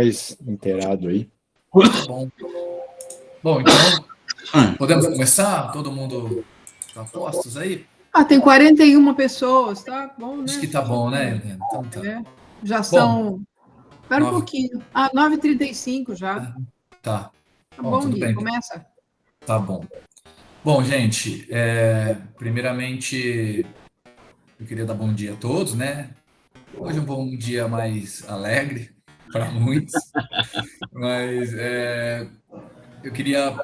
mais inteirado aí. Tá bom. Bom, então, podemos começar? Todo mundo está postos aí? Tem 41 pessoas, tá bom, né? Acho que tá bom, né, Helena? Então tá. Já são... Espera um pouquinho. 9h35 já. Tá. Tá bom, tudo bem. Começa. Tá bom. Bom, gente, primeiramente, eu queria dar bom dia a todos, né? Hoje é um bom dia mais alegre para muitos, mas eu queria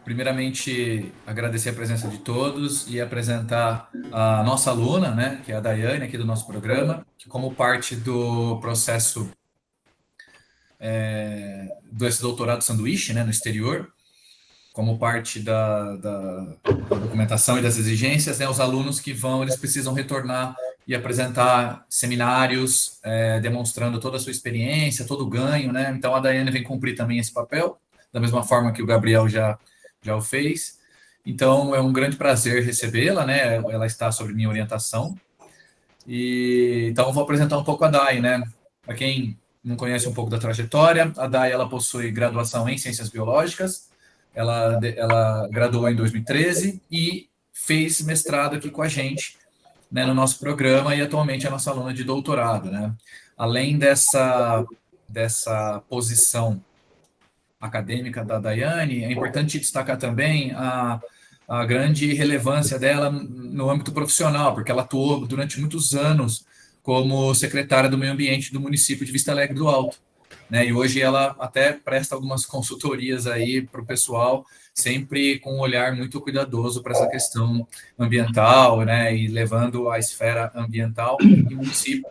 primeiramente agradecer a presença de todos e apresentar a nossa aluna, né, que é a Daiane, aqui do nosso programa, que como parte do processo desse doutorado sanduíche, né, no exterior, como parte da documentação e das exigências, né, os alunos que vão, eles precisam retornar e apresentar seminários, demonstrando toda a sua experiência, todo o ganho, né? Então a Daiane vem cumprir também esse papel, da mesma forma que o Gabriel já o fez. Então é um grande prazer recebê-la, né? Ela está sob minha orientação. E então eu vou apresentar um pouco a Dai, né? Para quem não conhece um pouco da trajetória, a Dai, ela possui graduação em Ciências Biológicas. Ela graduou em 2013 e fez mestrado aqui com a gente, né, no nosso programa, e atualmente é nossa aluna de doutorado, né? Além dessa posição acadêmica da Daiane, é importante destacar também a grande relevância dela no âmbito profissional, porque ela atuou durante muitos anos como secretária do Meio Ambiente do município de Vista Alegre do Alto, né? E hoje ela até presta algumas consultorias aí para o pessoal, sempre com um olhar muito cuidadoso para essa questão ambiental, né? E levando a esfera ambiental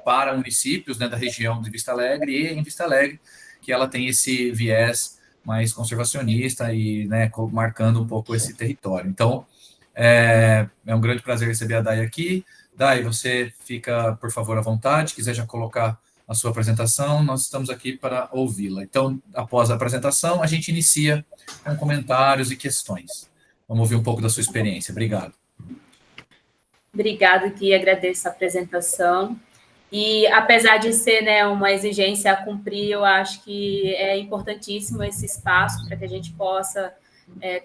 para municípios, né, da região de Vista Alegre e em Vista Alegre, que ela tem esse viés mais conservacionista e, né, marcando um pouco esse território. Então, é um grande prazer receber a Dai aqui. Dai, você fica, por favor, à vontade. Quiser já colocar a sua apresentação, nós estamos aqui para ouvi-la. Então, após a apresentação, a gente inicia com comentários e questões. Vamos ouvir um pouco da sua experiência. Obrigado. Obrigada, Gui, agradeço a apresentação. E, apesar de ser, né, uma exigência a cumprir, eu acho que é importantíssimo esse espaço para que a gente possa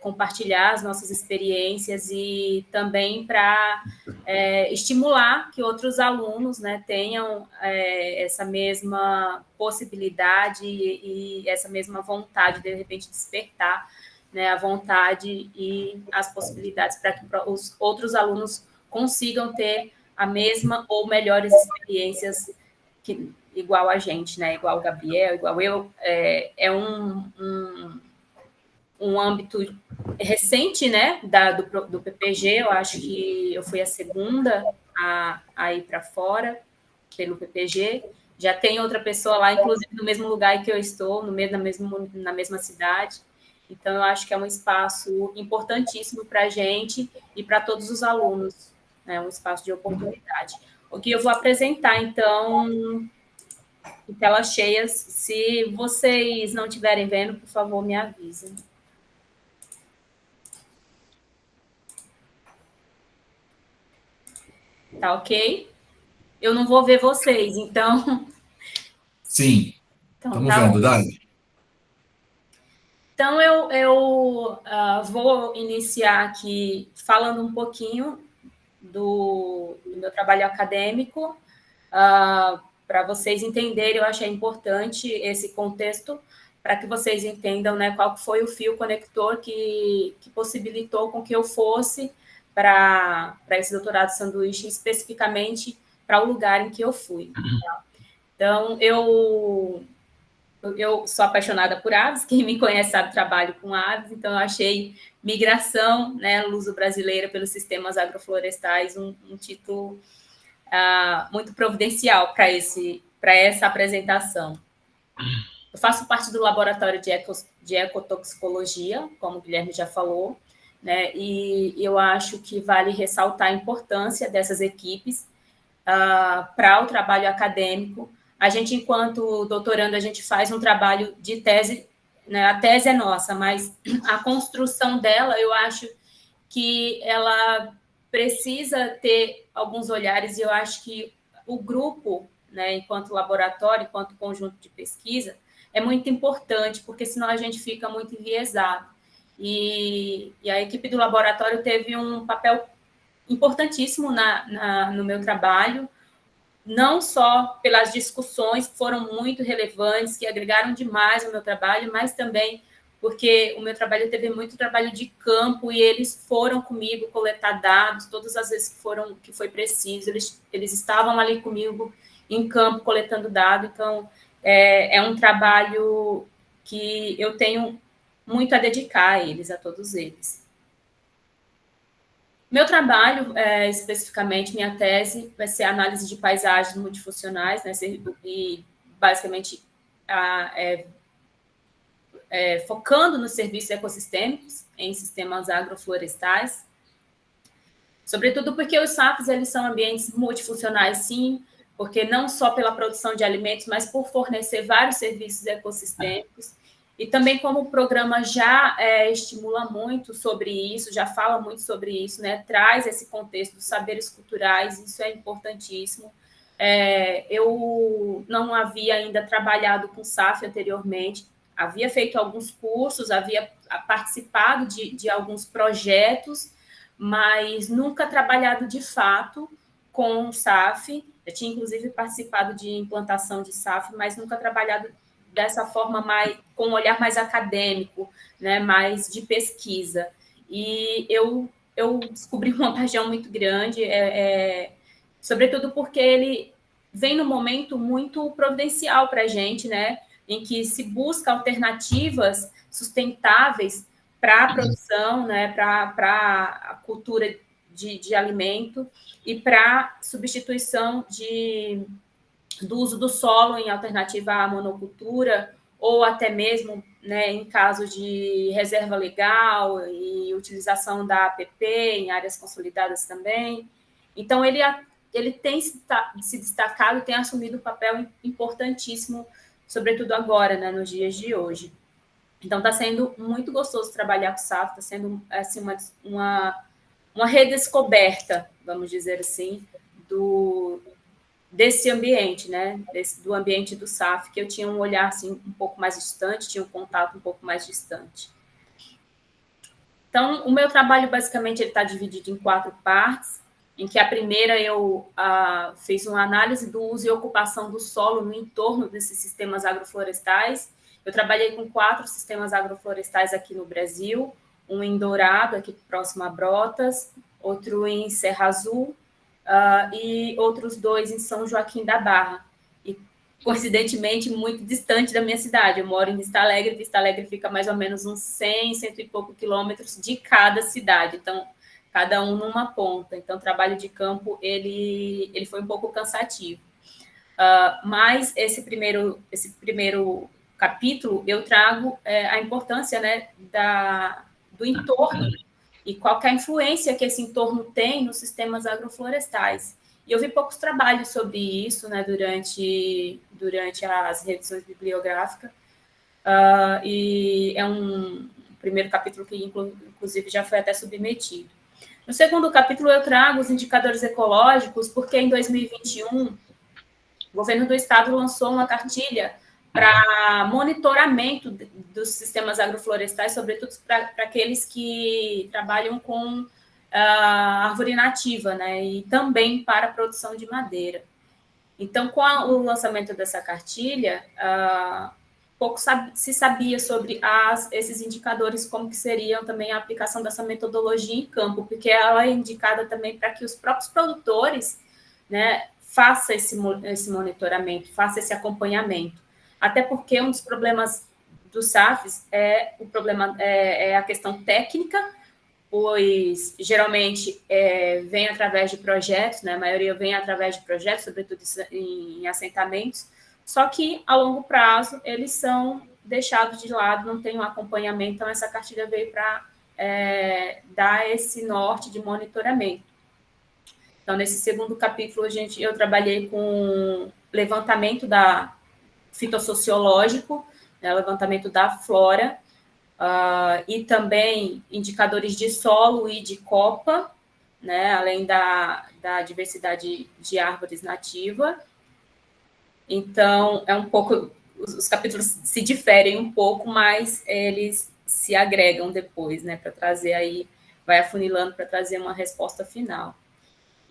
compartilhar as nossas experiências e também para estimular que outros alunos, né, tenham essa mesma possibilidade e essa mesma vontade, de repente, despertar, né, a vontade e as possibilidades para que os outros alunos consigam ter a mesma ou melhores experiências igual a gente, né? Igual o Gabriel, igual eu. É um âmbito recente, né? Do PPG. Eu acho que eu fui a segunda a ir para fora pelo PPG. Já tem outra pessoa lá, inclusive no mesmo lugar que eu estou, na mesma cidade. Então, eu acho que é um espaço importantíssimo para a gente e para todos os alunos. É um espaço de oportunidade. O que eu vou apresentar, então, em telas cheias. Se vocês não estiverem vendo, por favor, me avisem. Tá ok? Eu não vou ver vocês, então... Sim, estamos vendo, Dai. Então, eu vou iniciar aqui falando um pouquinho do meu trabalho acadêmico, para vocês entenderem. Eu achei importante esse contexto, para que vocês entendam, né, qual foi o fio conector que possibilitou com que eu fosse para esse doutorado sanduíche, especificamente para o lugar em que eu fui. Tá? Então, eu sou apaixonada por aves, quem me conhece sabe, trabalho com aves, então eu achei migração, né, luso-brasileira pelos sistemas agroflorestais um título muito providencial para essa apresentação. Eu faço parte do laboratório de ecotoxicologia, como o Guilherme já falou, né, e eu acho que vale ressaltar a importância dessas equipes para o trabalho acadêmico. A gente, enquanto doutorando, a gente faz um trabalho de tese, né? A tese é nossa, mas a construção dela, eu acho que ela precisa ter alguns olhares, e eu acho que o grupo, né, enquanto laboratório, enquanto conjunto de pesquisa, é muito importante, porque senão a gente fica muito enviesado. E a equipe do laboratório teve um papel importantíssimo no meu trabalho, não só pelas discussões que foram muito relevantes, que agregaram demais ao meu trabalho, mas também porque o meu trabalho teve muito trabalho de campo e eles foram comigo coletar dados todas as vezes que foi preciso, eles estavam ali comigo em campo coletando dados, então é um trabalho que eu tenho muito a dedicar a eles, a todos eles. Meu trabalho, especificamente, minha tese, vai ser análise de paisagens multifuncionais, né, e basicamente focando nos serviços ecossistêmicos em sistemas agroflorestais, sobretudo porque os SAFs eles são ambientes multifuncionais, sim, porque não só pela produção de alimentos, mas por fornecer vários serviços ecossistêmicos. E também como o programa já estimula muito sobre isso, já fala muito sobre isso, né? Traz esse contexto dos saberes culturais, isso é importantíssimo. Eu não havia ainda trabalhado com SAF anteriormente, havia feito alguns cursos, havia participado de alguns projetos, mas nunca trabalhado de fato com SAF. Eu tinha, inclusive, participado de implantação de SAF, mas nunca trabalhado dessa forma com um olhar mais acadêmico, né, mais de pesquisa. E eu descobri uma paixão muito grande, sobretudo porque ele vem num momento muito providencial para a gente, né, em que se busca alternativas sustentáveis para a produção, né, para a cultura de alimento e para substituição do uso do solo em alternativa à monocultura, ou até mesmo, né, em caso de reserva legal e utilização da APP em áreas consolidadas também. Então, ele tem se destacado, tem assumido um papel importantíssimo, sobretudo agora, né, nos dias de hoje. Então, está sendo muito gostoso trabalhar com o SAF, está sendo assim, uma redescoberta, vamos dizer assim, desse ambiente, né? Do ambiente do SAF, que eu tinha um olhar assim, um pouco mais distante, tinha um contato um pouco mais distante. Então, o meu trabalho, basicamente, ele está dividido em 4 partes, em que a primeira eu fiz uma análise do uso e ocupação do solo no entorno desses sistemas agroflorestais. Eu trabalhei com 4 sistemas agroflorestais aqui no Brasil, um em Dourado, aqui próximo a Brotas, outro em Serra Azul, e outros 2 em São Joaquim da Barra, e coincidentemente muito distante da minha cidade. Eu moro em Vista Alegre fica mais ou menos uns 100 e pouco quilômetros de cada cidade, então cada um numa ponta. Então o trabalho de campo ele foi um pouco cansativo, mas esse primeiro capítulo eu trago a importância, né, do entorno e qual que é a influência que esse entorno tem nos sistemas agroflorestais. E eu vi poucos trabalhos sobre isso, né, durante as revisões bibliográficas, e é um primeiro capítulo que, inclusive, já foi até submetido. No segundo capítulo, eu trago os indicadores ecológicos, porque em 2021, o governo do estado lançou uma cartilha para monitoramento dos sistemas agroflorestais, sobretudo para aqueles que trabalham com árvore nativa, né, e também para a produção de madeira. Então, com o lançamento dessa cartilha, pouco se sabia sobre esses indicadores, como que seriam também a aplicação dessa metodologia em campo, porque ela é indicada também para que os próprios produtores, né, façam esse monitoramento, façam esse acompanhamento. Até porque um dos problemas dos SAFs é a questão técnica, pois geralmente vem através de projetos, né? A maioria vem através de projetos, sobretudo em assentamentos, só que a longo prazo eles são deixados de lado, não tem um acompanhamento, então essa cartilha veio para dar esse norte de monitoramento. Então, nesse segundo capítulo, eu trabalhei com levantamento fitossociológico, né, levantamento da flora, e também indicadores de solo e de copa, né, além da diversidade de árvores nativa. Então, é um pouco os capítulos se diferem um pouco, mas eles se agregam depois, né, para trazer aí, vai afunilando para trazer uma resposta final.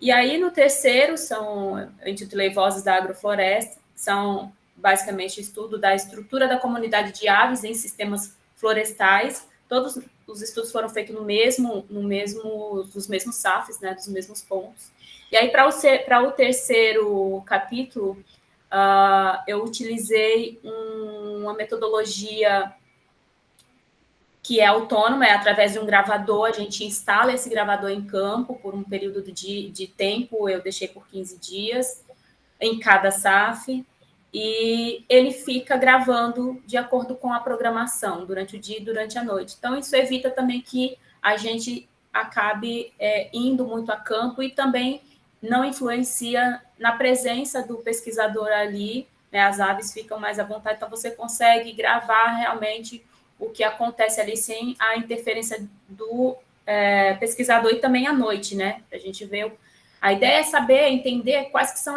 E aí, no terceiro, eu intitulei Vozes da Agrofloresta, que são basicamente estudo da estrutura da comunidade de aves em sistemas florestais. Todos os estudos foram feitos nos mesmos SAFs, né, dos mesmos pontos. E aí, para o terceiro capítulo, eu utilizei uma metodologia que é autônoma, é através de um gravador, a gente instala esse gravador em campo por um período de tempo, eu deixei por 15 dias, em cada SAF, e ele fica gravando de acordo com a programação, durante o dia e durante a noite. Então, isso evita também que a gente acabe indo muito a campo e também não influencia na presença do pesquisador ali, né, as aves ficam mais à vontade, então você consegue gravar realmente o que acontece ali sem a interferência do pesquisador e também à noite, né? A gente vê. A ideia é saber, entender quais que são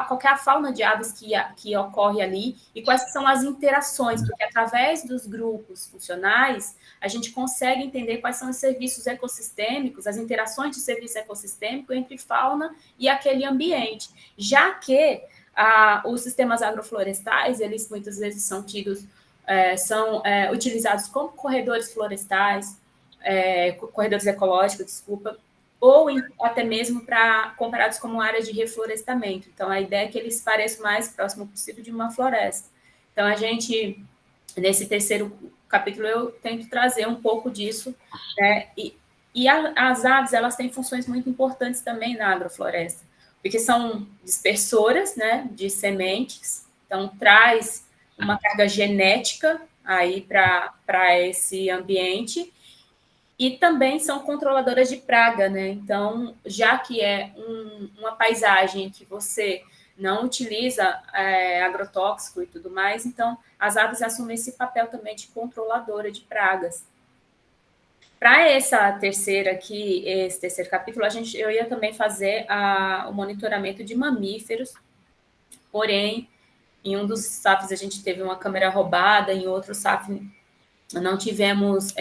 qual que é a fauna de aves que ocorre ali e quais que são as interações, porque através dos grupos funcionais a gente consegue entender quais são os serviços ecossistêmicos, as interações de serviço ecossistêmico entre fauna e aquele ambiente, já que os sistemas agroflorestais, eles muitas vezes são utilizados como corredores florestais, corredores ecológicos, desculpa, ou até mesmo comparados como áreas de reflorestamento. Então, a ideia é que eles pareçam o mais próximo possível de uma floresta. Então, nesse terceiro capítulo, eu tento trazer um pouco disso, né? E as aves, elas têm funções muito importantes também na agrofloresta, porque são dispersoras, né, de sementes, então traz uma carga genética aí para esse ambiente, e também são controladoras de praga, né? Então, já que é uma paisagem que você não utiliza agrotóxico e tudo mais, então as aves assumem esse papel também de controladora de pragas. Para esse terceiro capítulo, eu ia também fazer o monitoramento de mamíferos, porém, em um dos SAFs a gente teve uma câmera roubada, em outro SAF não tivemos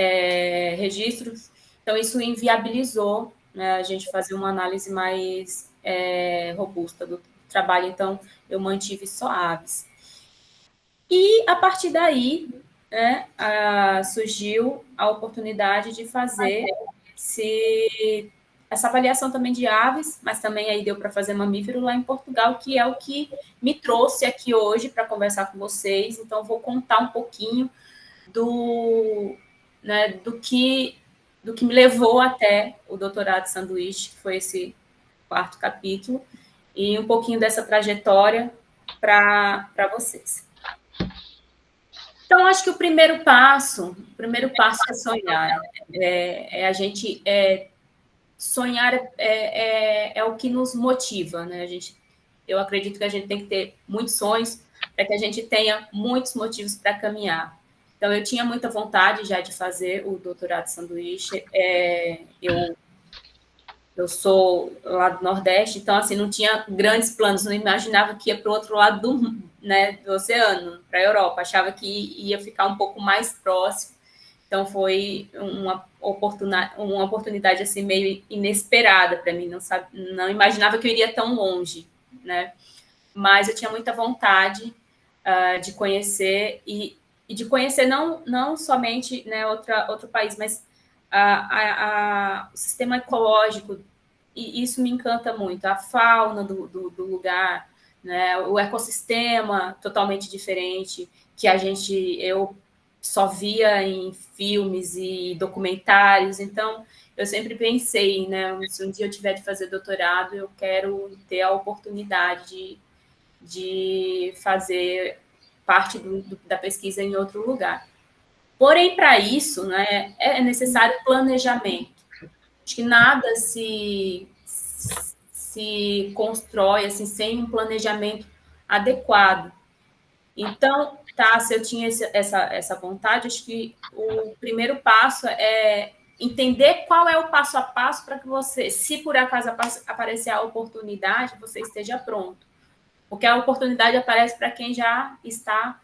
registros, então isso inviabilizou, né, a gente fazer uma análise mais robusta do trabalho, então eu mantive só aves. E a partir daí, né, surgiu a oportunidade de fazer essa avaliação também de aves, mas também aí deu para fazer mamífero lá em Portugal, que é o que me trouxe aqui hoje para conversar com vocês. Então, vou contar um pouquinho do que me levou até o doutorado de sanduíche, que foi esse quarto capítulo, e um pouquinho dessa trajetória para vocês. Então, acho que o primeiro passo é sonhar. A gente sonhar é o que nos motiva, né? Eu acredito que a gente tem que ter muitos sonhos para que a gente tenha muitos motivos para caminhar. Então, eu tinha muita vontade já de fazer o doutorado de sanduíche. Eu sou lá do Nordeste, então, assim, não tinha grandes planos, não imaginava que ia para o outro lado do oceano, para a Europa. Achava que ia ficar um pouco mais próximo. Então, foi uma oportunidade assim, meio inesperada para mim. Não imaginava que eu iria tão longe, né? Mas eu tinha muita vontade de conhecer, e de conhecer não somente, né, outro país, mas o sistema ecológico, e isso me encanta muito, a fauna do lugar, né, o ecossistema totalmente diferente, que eu só via em filmes e documentários. Então, eu sempre pensei, né, se um dia eu tiver de fazer doutorado, eu quero ter a oportunidade de fazer parte da pesquisa em outro lugar. Porém, para isso, né, é necessário planejamento. Acho que nada se constrói assim, sem um planejamento adequado. Então, se eu tinha essa vontade, acho que o primeiro passo é entender qual é o passo a passo para que você, se por acaso aparecer a oportunidade, você esteja pronto. porque a oportunidade aparece para quem já está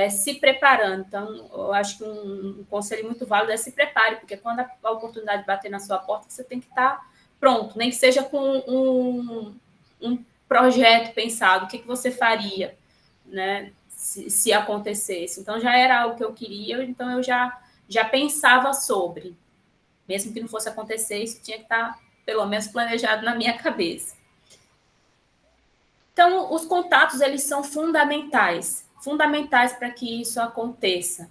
se preparando. Então, eu acho que um conselho muito válido é se prepare, porque quando a oportunidade bater na sua porta, você tem que estar pronto, nem que seja com um projeto pensado, o que você faria, né, se acontecesse. Então, já era algo que eu queria, então eu já pensava sobre. Mesmo que não fosse acontecer, isso tinha que estar, pelo menos, planejado na minha cabeça. Então, os contatos, eles são fundamentais para que isso aconteça.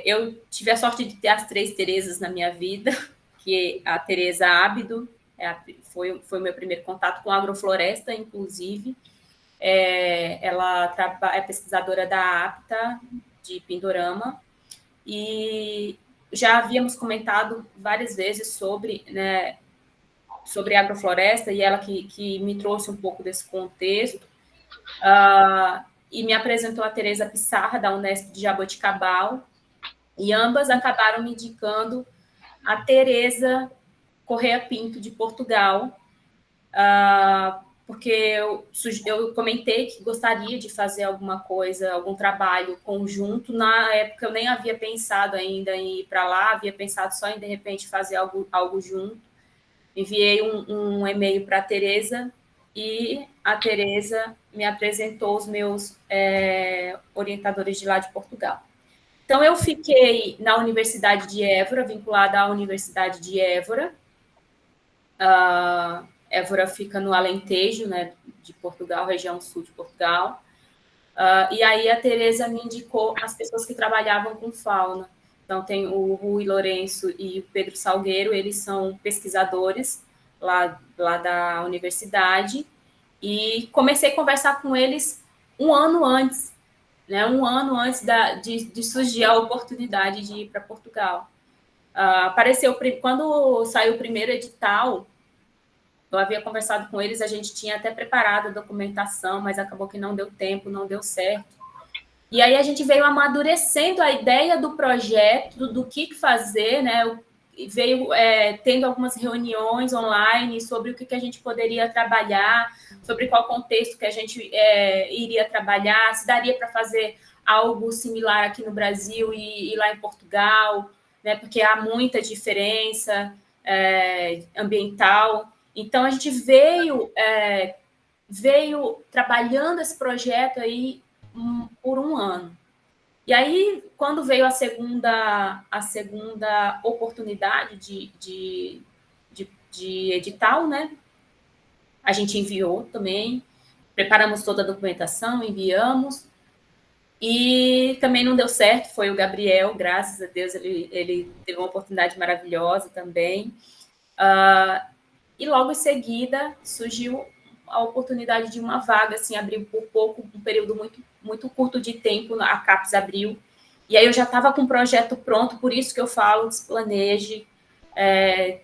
Eu tive a sorte de ter as 3 Terezas na minha vida, que a Tereza Ábido foi o meu primeiro contato com a agrofloresta, inclusive. Ela é pesquisadora da APTA, de Pindorama, e já havíamos comentado várias vezes sobre a agrofloresta, e ela que me trouxe um pouco desse contexto, e me apresentou a Tereza Pissarra, da Unesp de Jaboticabal, e ambas acabaram me indicando a Tereza Correia Pinto, de Portugal, porque eu comentei que gostaria de fazer alguma coisa, algum trabalho conjunto. Na época eu nem havia pensado ainda em ir para lá, havia pensado só em, de repente, fazer algo junto. Enviei um e-mail para a Tereza, e a Tereza me apresentou os meus orientadores de lá de Portugal. Então, eu fiquei na Universidade de Évora, vinculada à Universidade de Évora. Évora fica no Alentejo, né, de Portugal, região sul de Portugal. E aí a Tereza me indicou as pessoas que trabalhavam com fauna. Então, tem o Rui Lourenço e o Pedro Salgueiro, eles são pesquisadores lá da universidade, e comecei a conversar com eles um ano antes, né? Um ano antes de surgir a oportunidade de ir para Portugal. Quando saiu o primeiro edital, eu havia conversado com eles, a gente tinha até preparado a documentação, mas acabou que não deu tempo, não deu certo. E aí a gente veio amadurecendo a ideia do projeto, do que fazer, né? Veio tendo algumas reuniões online sobre o que a gente poderia trabalhar, sobre qual contexto que a gente iria trabalhar, se daria para fazer algo similar aqui no Brasil e lá em Portugal, né? Porque há muita diferença ambiental. Então, a gente veio trabalhando esse projeto aí por um ano. E aí, quando veio a segunda oportunidade de edital, né? A gente enviou também, preparamos toda a documentação, enviamos, e também não deu certo, foi o Gabriel, graças a Deus, ele teve uma oportunidade maravilhosa também. E logo em seguida surgiu a oportunidade de uma vaga, assim, abriu por pouco, um período muito, muito curto de tempo, a CAPES abriu, e aí eu já estava com o projeto pronto, por isso que eu falo, desplaneje,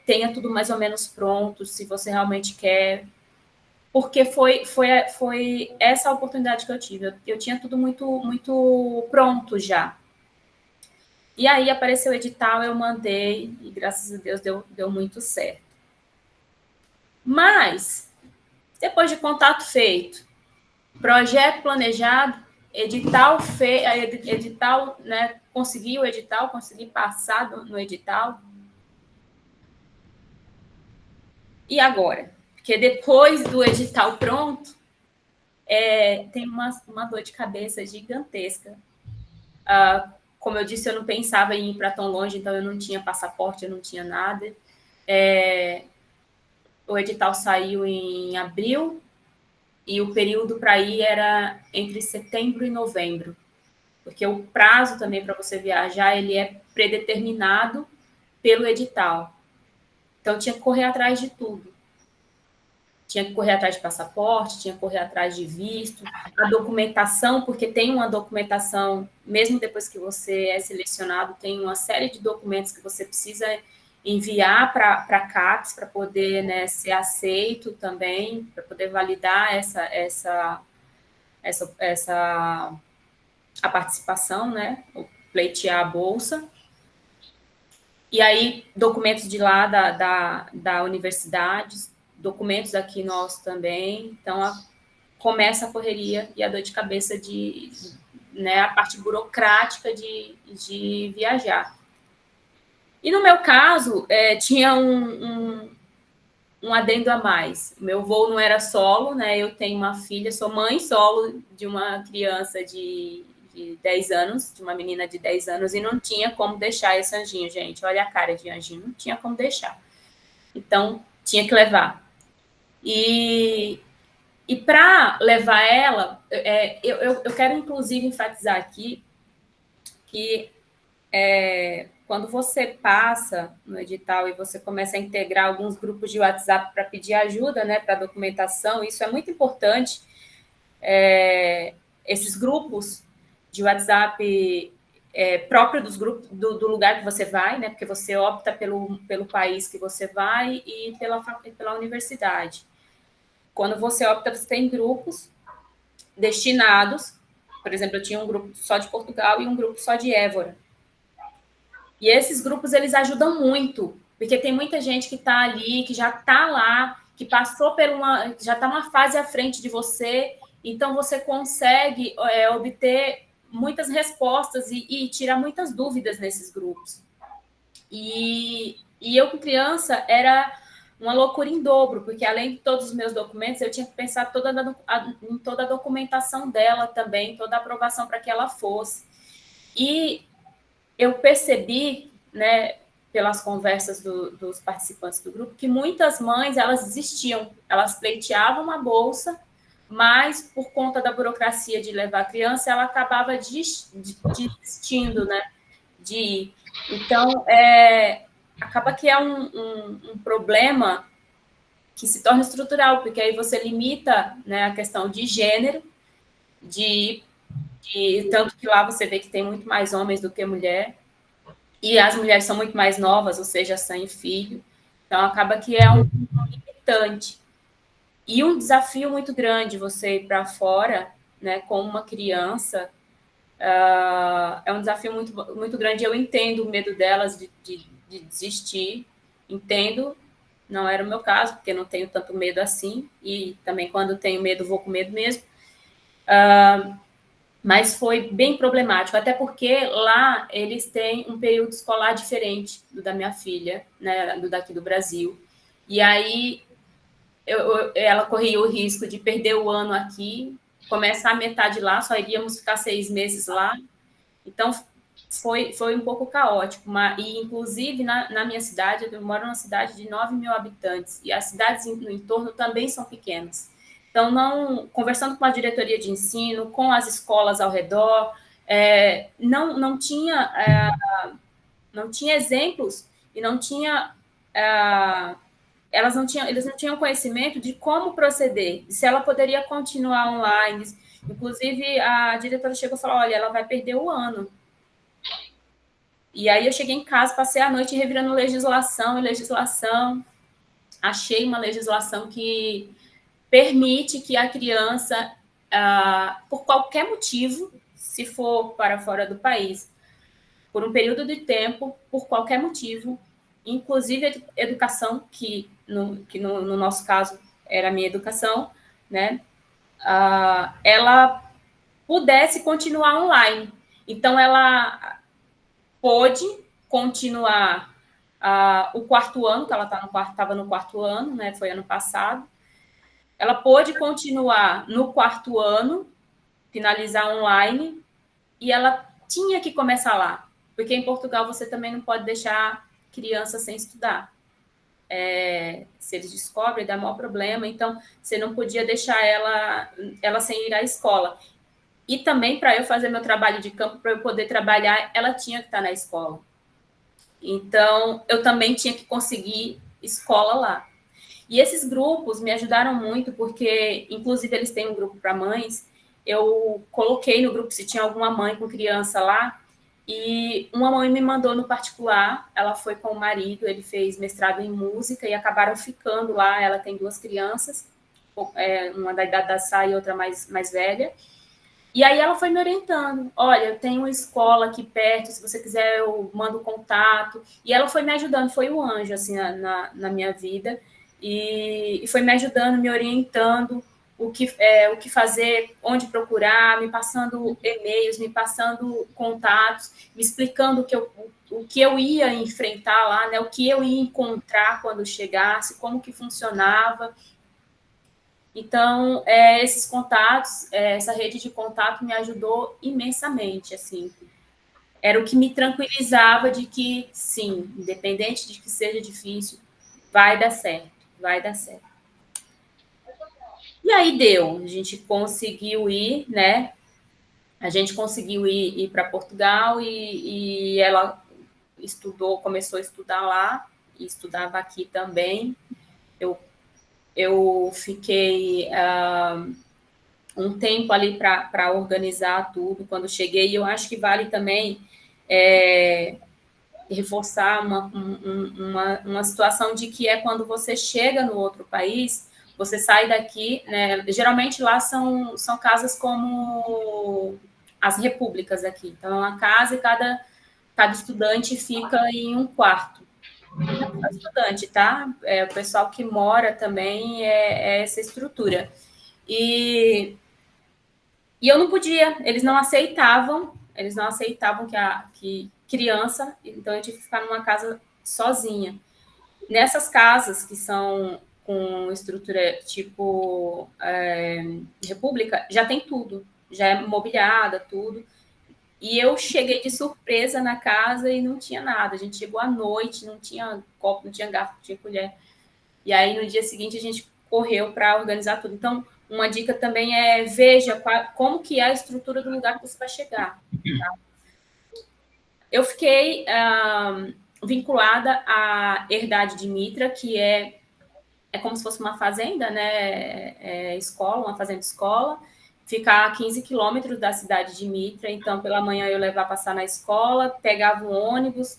tenha tudo mais ou menos pronto, se você realmente quer, porque foi essa a oportunidade que eu tive, eu tinha tudo muito, muito pronto já. E aí apareceu o edital, eu mandei, e graças a Deus deu muito certo. Mas, depois de contato feito, projeto planejado, edital, né, consegui o edital, consegui passar no edital. E agora? Porque depois do edital pronto, tem uma dor de cabeça gigantesca. Como eu disse, eu não pensava em ir para tão longe, então eu não tinha passaporte, eu não tinha nada. O edital saiu em abril, e o período para ir era entre setembro e novembro, porque o prazo também para você viajar, ele é predeterminado pelo edital. Então, tinha que correr atrás de tudo. Tinha que correr atrás de passaporte, tinha que correr atrás de visto, a documentação, porque tem uma documentação, mesmo depois que você é selecionado, tem uma série de documentos que você precisa enviar para a CAPES para poder, né, ser aceito também, para poder validar a participação, né, pleitear a bolsa. E aí, documentos de lá da universidade, documentos aqui nossos também. Então, começa a correria e a dor de cabeça né, a parte burocrática de viajar. E no meu caso, tinha um adendo a mais. Meu voo não era solo, né? Eu tenho uma filha, sou mãe solo de uma criança de 10 anos, de uma menina de 10 anos, e não tinha como deixar esse anjinho, gente. Olha a cara de anjinho, não tinha como deixar. Então, tinha que levar. E para levar ela, eu quero, inclusive, enfatizar aqui que quando você passa no edital e você começa a integrar alguns grupos de WhatsApp para pedir ajuda, né, para documentação, isso é muito importante. Esses grupos de WhatsApp próprio dos grupos do lugar que você vai, né, porque você opta pelo país que você vai e pela universidade. Quando você opta, você tem grupos destinados. Por exemplo, eu tinha um grupo só de Portugal e um grupo só de Évora. E esses grupos, eles ajudam muito, porque tem muita gente que está ali, que já está lá, que passou já está uma fase à frente de você, então você consegue obter muitas respostas e tirar muitas dúvidas nesses grupos. E eu, com criança, era uma loucura em dobro, porque além de todos os meus documentos, eu tinha que pensar em toda a documentação dela também, toda a aprovação para que ela fosse. E eu percebi, né, pelas conversas dos participantes do grupo, que muitas mães, elas desistiam, elas pleiteavam uma bolsa, mas por conta da burocracia de levar a criança, ela acabava desistindo, né, de ir. Então, acaba que é um problema que se torna estrutural, porque aí você limita, né, a questão de gênero, tanto que lá você vê que tem muito mais homens do que mulher, e as mulheres são muito mais novas, ou seja, sem filho. Então, acaba que é um limitante. E um desafio muito grande você ir para fora, né, com uma criança, é um desafio muito, muito grande. Eu entendo o medo delas de desistir, entendo, não era o meu caso, porque não tenho tanto medo assim, e também quando tenho medo, vou com medo mesmo. Mas foi bem problemático, até porque lá eles têm um período escolar diferente do da minha filha, né, do daqui do Brasil. E aí ela corria o risco de perder o ano aqui, começar a metade lá, só iríamos ficar 6 meses lá. Então, foi um pouco caótico. E, inclusive, na minha cidade, eu moro numa cidade de 9 mil habitantes, e as cidades no entorno também são pequenas. Então, conversando com a diretoria de ensino, com as escolas ao redor, não tinha exemplos e não tinha... eles não tinham conhecimento de como proceder, se ela poderia continuar online. Inclusive, a diretora chegou e falou, olha, ela vai perder o ano. E aí eu cheguei em casa, passei a noite revirando legislação, achei uma legislação que permite que a criança, por qualquer motivo, se for para fora do país, por um período de tempo, por qualquer motivo, inclusive educação, que no nosso caso era a minha educação, né, ela pudesse continuar online. Então, ela pôde continuar o quarto ano, que ela estava no quarto ano, né, foi ano passado. Ela pôde continuar no quarto ano, finalizar online, e ela tinha que começar lá, porque em Portugal você também não pode deixar criança sem estudar. Se eles descobrem, dá maior problema, então você não podia deixar ela sem ir à escola. E também, para eu fazer meu trabalho de campo, para eu poder trabalhar, ela tinha que estar na escola. Então, eu também tinha que conseguir escola lá. E esses grupos me ajudaram muito, porque, inclusive, eles têm um grupo para mães. Eu coloquei no grupo se tinha alguma mãe com criança lá, e uma mãe me mandou no particular. Ela foi com o marido, ele fez mestrado em música, e acabaram ficando lá. Ela tem 2 crianças, uma da idade da Sá e outra mais velha. E aí ela foi me orientando, olha, eu tenho uma escola aqui perto, se você quiser eu mando contato. E ela foi me ajudando, foi um anjo, assim, na minha vida. E foi me ajudando, me orientando, o que fazer, onde procurar, me passando e-mails, me passando contatos, me explicando o que eu ia enfrentar lá, né, o que eu ia encontrar quando chegasse, como que funcionava. Então, esses contatos, essa rede de contato me ajudou imensamente, assim. Era o que me tranquilizava de que, sim, independente de que seja difícil, vai dar certo, vai dar certo. E aí deu, a gente conseguiu ir, né? A gente conseguiu ir para Portugal e ela começou a estudar lá, e estudava aqui também. Eu fiquei um tempo ali para organizar tudo quando cheguei, e eu acho que vale também reforçar uma situação de que é quando você chega no outro país, você sai daqui, né? Geralmente lá são casas como as repúblicas aqui. Então, é uma casa e cada estudante fica em um quarto. Não só estudante, tá? O pessoal que mora também é essa estrutura. E eu não podia, eles não aceitavam que criança, então eu tive que ficar numa casa sozinha. Nessas casas que são com estrutura tipo república, já tem tudo, já é mobiliada, tudo. E eu cheguei de surpresa na casa e não tinha nada. A gente chegou à noite, não tinha copo, não tinha garfo, não tinha colher. E aí, no dia seguinte, a gente correu para organizar tudo. Então, uma dica também é veja como que é a estrutura do lugar que você vai chegar. Tá? Eu fiquei vinculada à Herdade de Mitra, que é como se fosse uma fazenda, né? Escola, uma fazenda-escola. Fica a 15 quilômetros da cidade de Mitra. Então, pela manhã eu levava passar na escola, pegava um ônibus,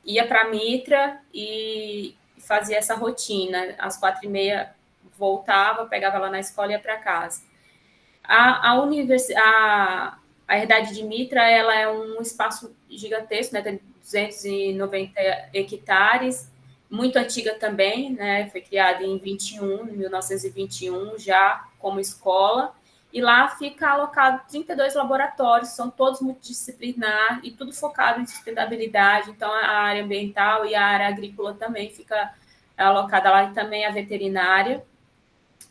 ia para Mitra e fazia essa rotina. Às 4h30 voltava, pegava lá na escola e ia para casa. A Herdade de Mitra, ela é um espaço gigantesco, né? Tem 290 hectares, muito antiga também, né? Foi criada em 1921, já como escola. E lá fica alocado 32 laboratórios, são todos multidisciplinar e tudo focado em sustentabilidade. Então, a área ambiental e a área agrícola também fica alocada lá, e também a veterinária.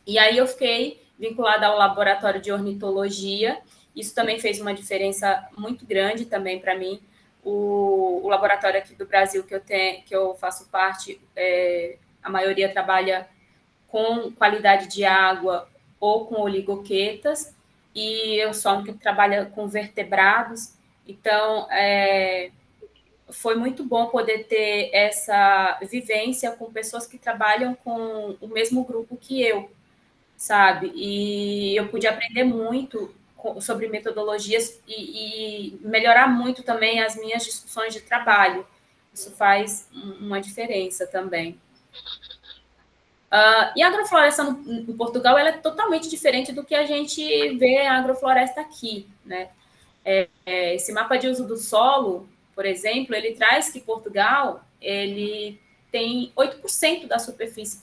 E aí eu fiquei vinculada ao laboratório de ornitologia. Isso também fez uma diferença muito grande também para mim. O laboratório aqui do Brasil que eu faço parte, a maioria trabalha com qualidade de água ou com oligoquetas, e eu sou a única que trabalha com vertebrados. Então, foi muito bom poder ter essa vivência com pessoas que trabalham com o mesmo grupo que eu, sabe? E eu pude aprender muito sobre metodologias e melhorar muito também as minhas discussões de trabalho. Isso faz uma diferença também. E a agrofloresta em Portugal ela é totalmente diferente do que a gente vê a agrofloresta aqui, né? Esse mapa de uso do solo, por exemplo, ele traz que Portugal ele tem 8% da superfície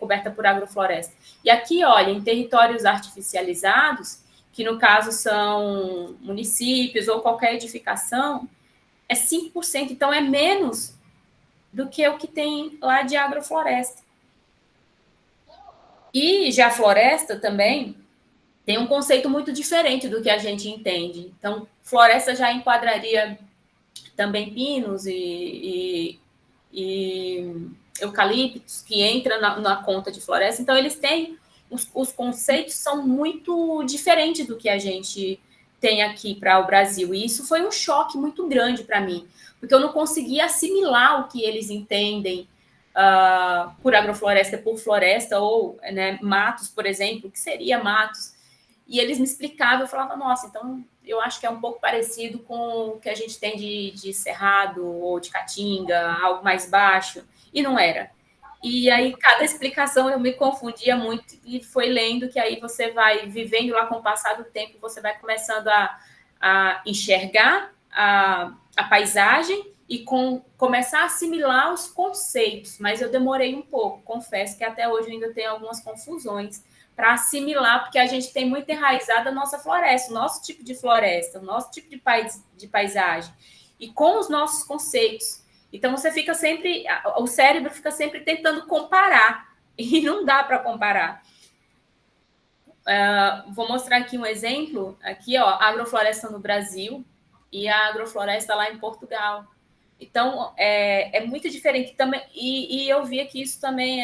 coberta por agrofloresta. E aqui, olha, em territórios artificializados, que no caso são municípios ou qualquer edificação, é 5%, então é menos do que o que tem lá de agrofloresta. E já a floresta também tem um conceito muito diferente do que a gente entende. Então, floresta já enquadraria também pinos e eucaliptos, que entra na conta de floresta. Então, eles têm... Os conceitos são muito diferentes do que a gente tem aqui para o Brasil. E isso foi um choque muito grande para mim, porque eu não conseguia assimilar o que eles entendem por agrofloresta, por floresta, ou né, matos, por exemplo, o que seria matos. E eles me explicavam, eu falava, nossa, então eu acho que é um pouco parecido com o que a gente tem de cerrado ou de caatinga, algo mais baixo, e não era. E aí, cada explicação eu me confundia muito, e foi lendo que aí você vai vivendo lá com o passar do tempo, você vai começando a enxergar a paisagem e começar a assimilar os conceitos, mas eu demorei um pouco, confesso que até hoje ainda tem algumas confusões para assimilar, porque a gente tem muito enraizada a nossa floresta, o nosso tipo de floresta, o nosso tipo de paisagem, e com os nossos conceitos. Então, você fica sempre, o cérebro fica sempre tentando comparar, e não dá para comparar. Vou mostrar aqui um exemplo, aqui, ó, agrofloresta no Brasil e a agrofloresta lá em Portugal. Então, é muito diferente também, e eu via que isso também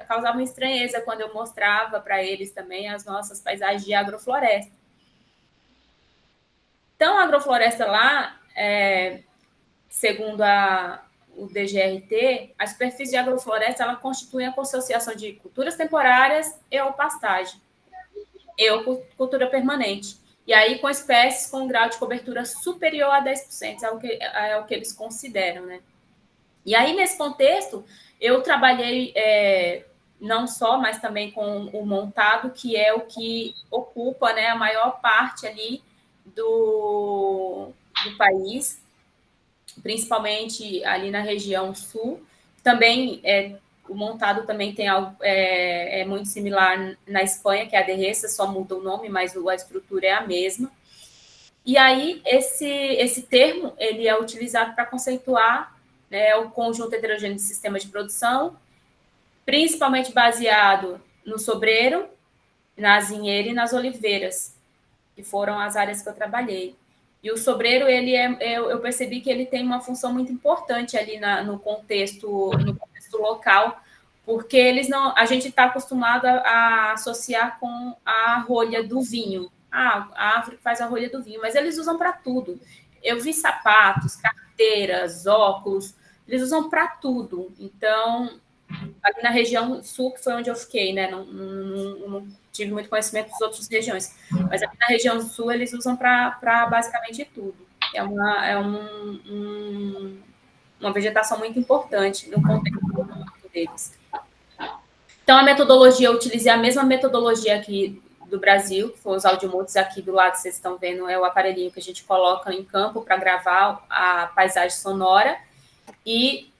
causava uma estranheza quando eu mostrava para eles também as nossas paisagens de agrofloresta. Então, a agrofloresta lá, segundo o DGRT, a superfície de agrofloresta ela constitui a consociação de culturas temporárias e ou pastagem, e ou cultura permanente. E aí, com espécies com um grau de cobertura superior a 10%, é o que eles consideram, né? E aí, nesse contexto, eu trabalhei não só, mas também com o montado, que é o que ocupa, né, a maior parte ali do país, principalmente ali na região sul. Também o montado também tem algo muito similar na Espanha, que é a Derreza, só muda o nome, mas a estrutura é a mesma. E aí, esse termo ele é utilizado para conceituar, né, o conjunto heterogêneo de sistemas de produção, principalmente baseado no sobreiro, na azinheira e nas oliveiras, que foram as áreas que eu trabalhei. E o sobreiro, eu percebi que ele tem uma função muito importante ali no contexto local, porque a gente está acostumado a associar com a rolha do vinho. A árvore que faz a rolha do vinho, mas eles usam para tudo. Eu vi sapatos, carteiras, óculos, eles usam para tudo. Então, ali na região sul, que foi onde eu fiquei, né? Não tive muito conhecimento das outras regiões, mas aqui na região sul eles usam para basicamente tudo. É uma vegetação muito importante no contexto deles. Então, a metodologia, eu utilizei a mesma metodologia aqui do Brasil, que foi os audiomotos aqui do lado, vocês estão vendo, é o aparelhinho que a gente coloca em campo para gravar a paisagem sonora, e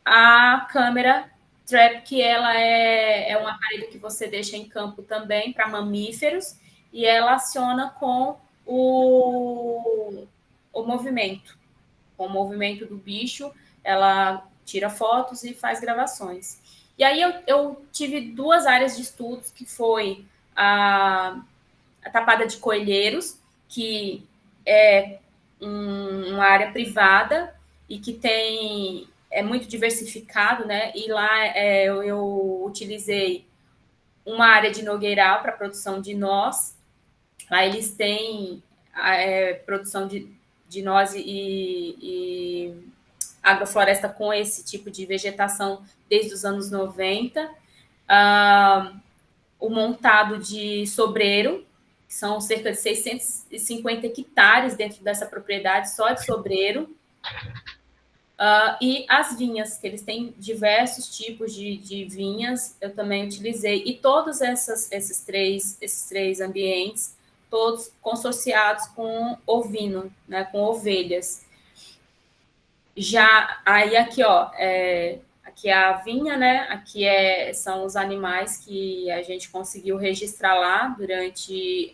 a câmera Trap, que ela é um aparelho que você deixa em campo também para mamíferos, e ela aciona com o movimento. Com o movimento do bicho, ela tira fotos e faz gravações. E aí eu tive 2 áreas de estudos, que foi a Tapada de Coelheiros, que é uma área privada e que é muito diversificado, né? E lá eu utilizei uma área de nogueiral para produção de noz. Lá eles têm produção de noz e agrofloresta com esse tipo de vegetação desde os anos 90. O montado de sobreiro, que são cerca de 650 hectares dentro dessa propriedade, só de sobreiro. E as vinhas, que eles têm diversos tipos de vinhas, eu também utilizei. E todos esses três ambientes, todos consorciados com ovino, né, com ovelhas. Já aí aqui, ó, aqui é a vinha, né? Aqui são os animais que a gente conseguiu registrar lá durante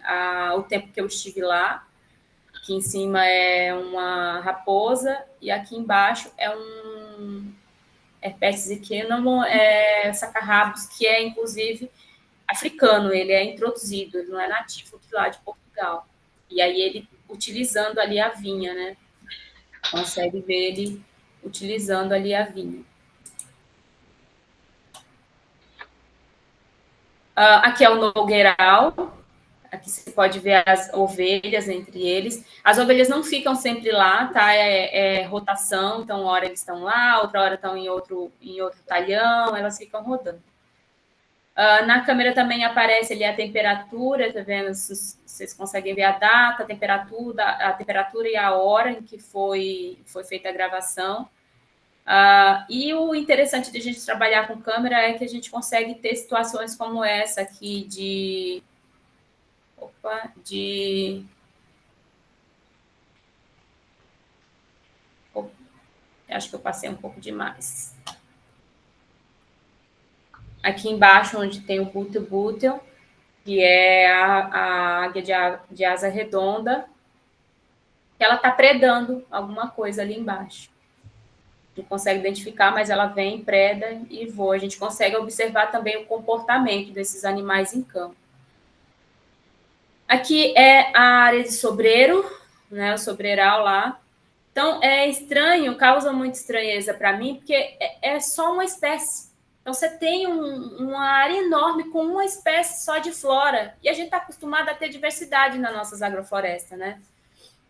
o tempo que eu estive lá. Aqui em cima é uma raposa e aqui embaixo é um Herpes equinamo, sacarrabus, que é inclusive africano, ele é introduzido, ele não é nativo de lá de Portugal. E aí ele utilizando ali a vinha, né? Consegue ver ele utilizando ali a vinha. Aqui é o nogueiral. Aqui você pode ver as ovelhas entre eles. As ovelhas não ficam sempre lá, tá? É rotação, então uma hora eles estão lá, outra hora estão em outro talhão, elas ficam rodando. Na câmera também aparece ali a temperatura, tá vendo? Vocês conseguem ver a data, a temperatura e a hora em que foi feita a gravação. E o interessante de a gente trabalhar com câmera é que a gente consegue ter situações como essa aqui de Acho que eu passei um pouco demais. Aqui embaixo, onde tem o bútil, que é a águia de asa redonda, que ela está predando alguma coisa ali embaixo. A gente consegue identificar, mas ela vem, preda e voa. A gente consegue observar também o comportamento desses animais em campo. Aqui é a área de sobreiro, né, o sobreiral lá. Então, é estranho, causa muita estranheza para mim, porque é só uma espécie. Então, você tem uma área enorme com uma espécie só de flora. E a gente está acostumado a ter diversidade nas nossas agroflorestas, né?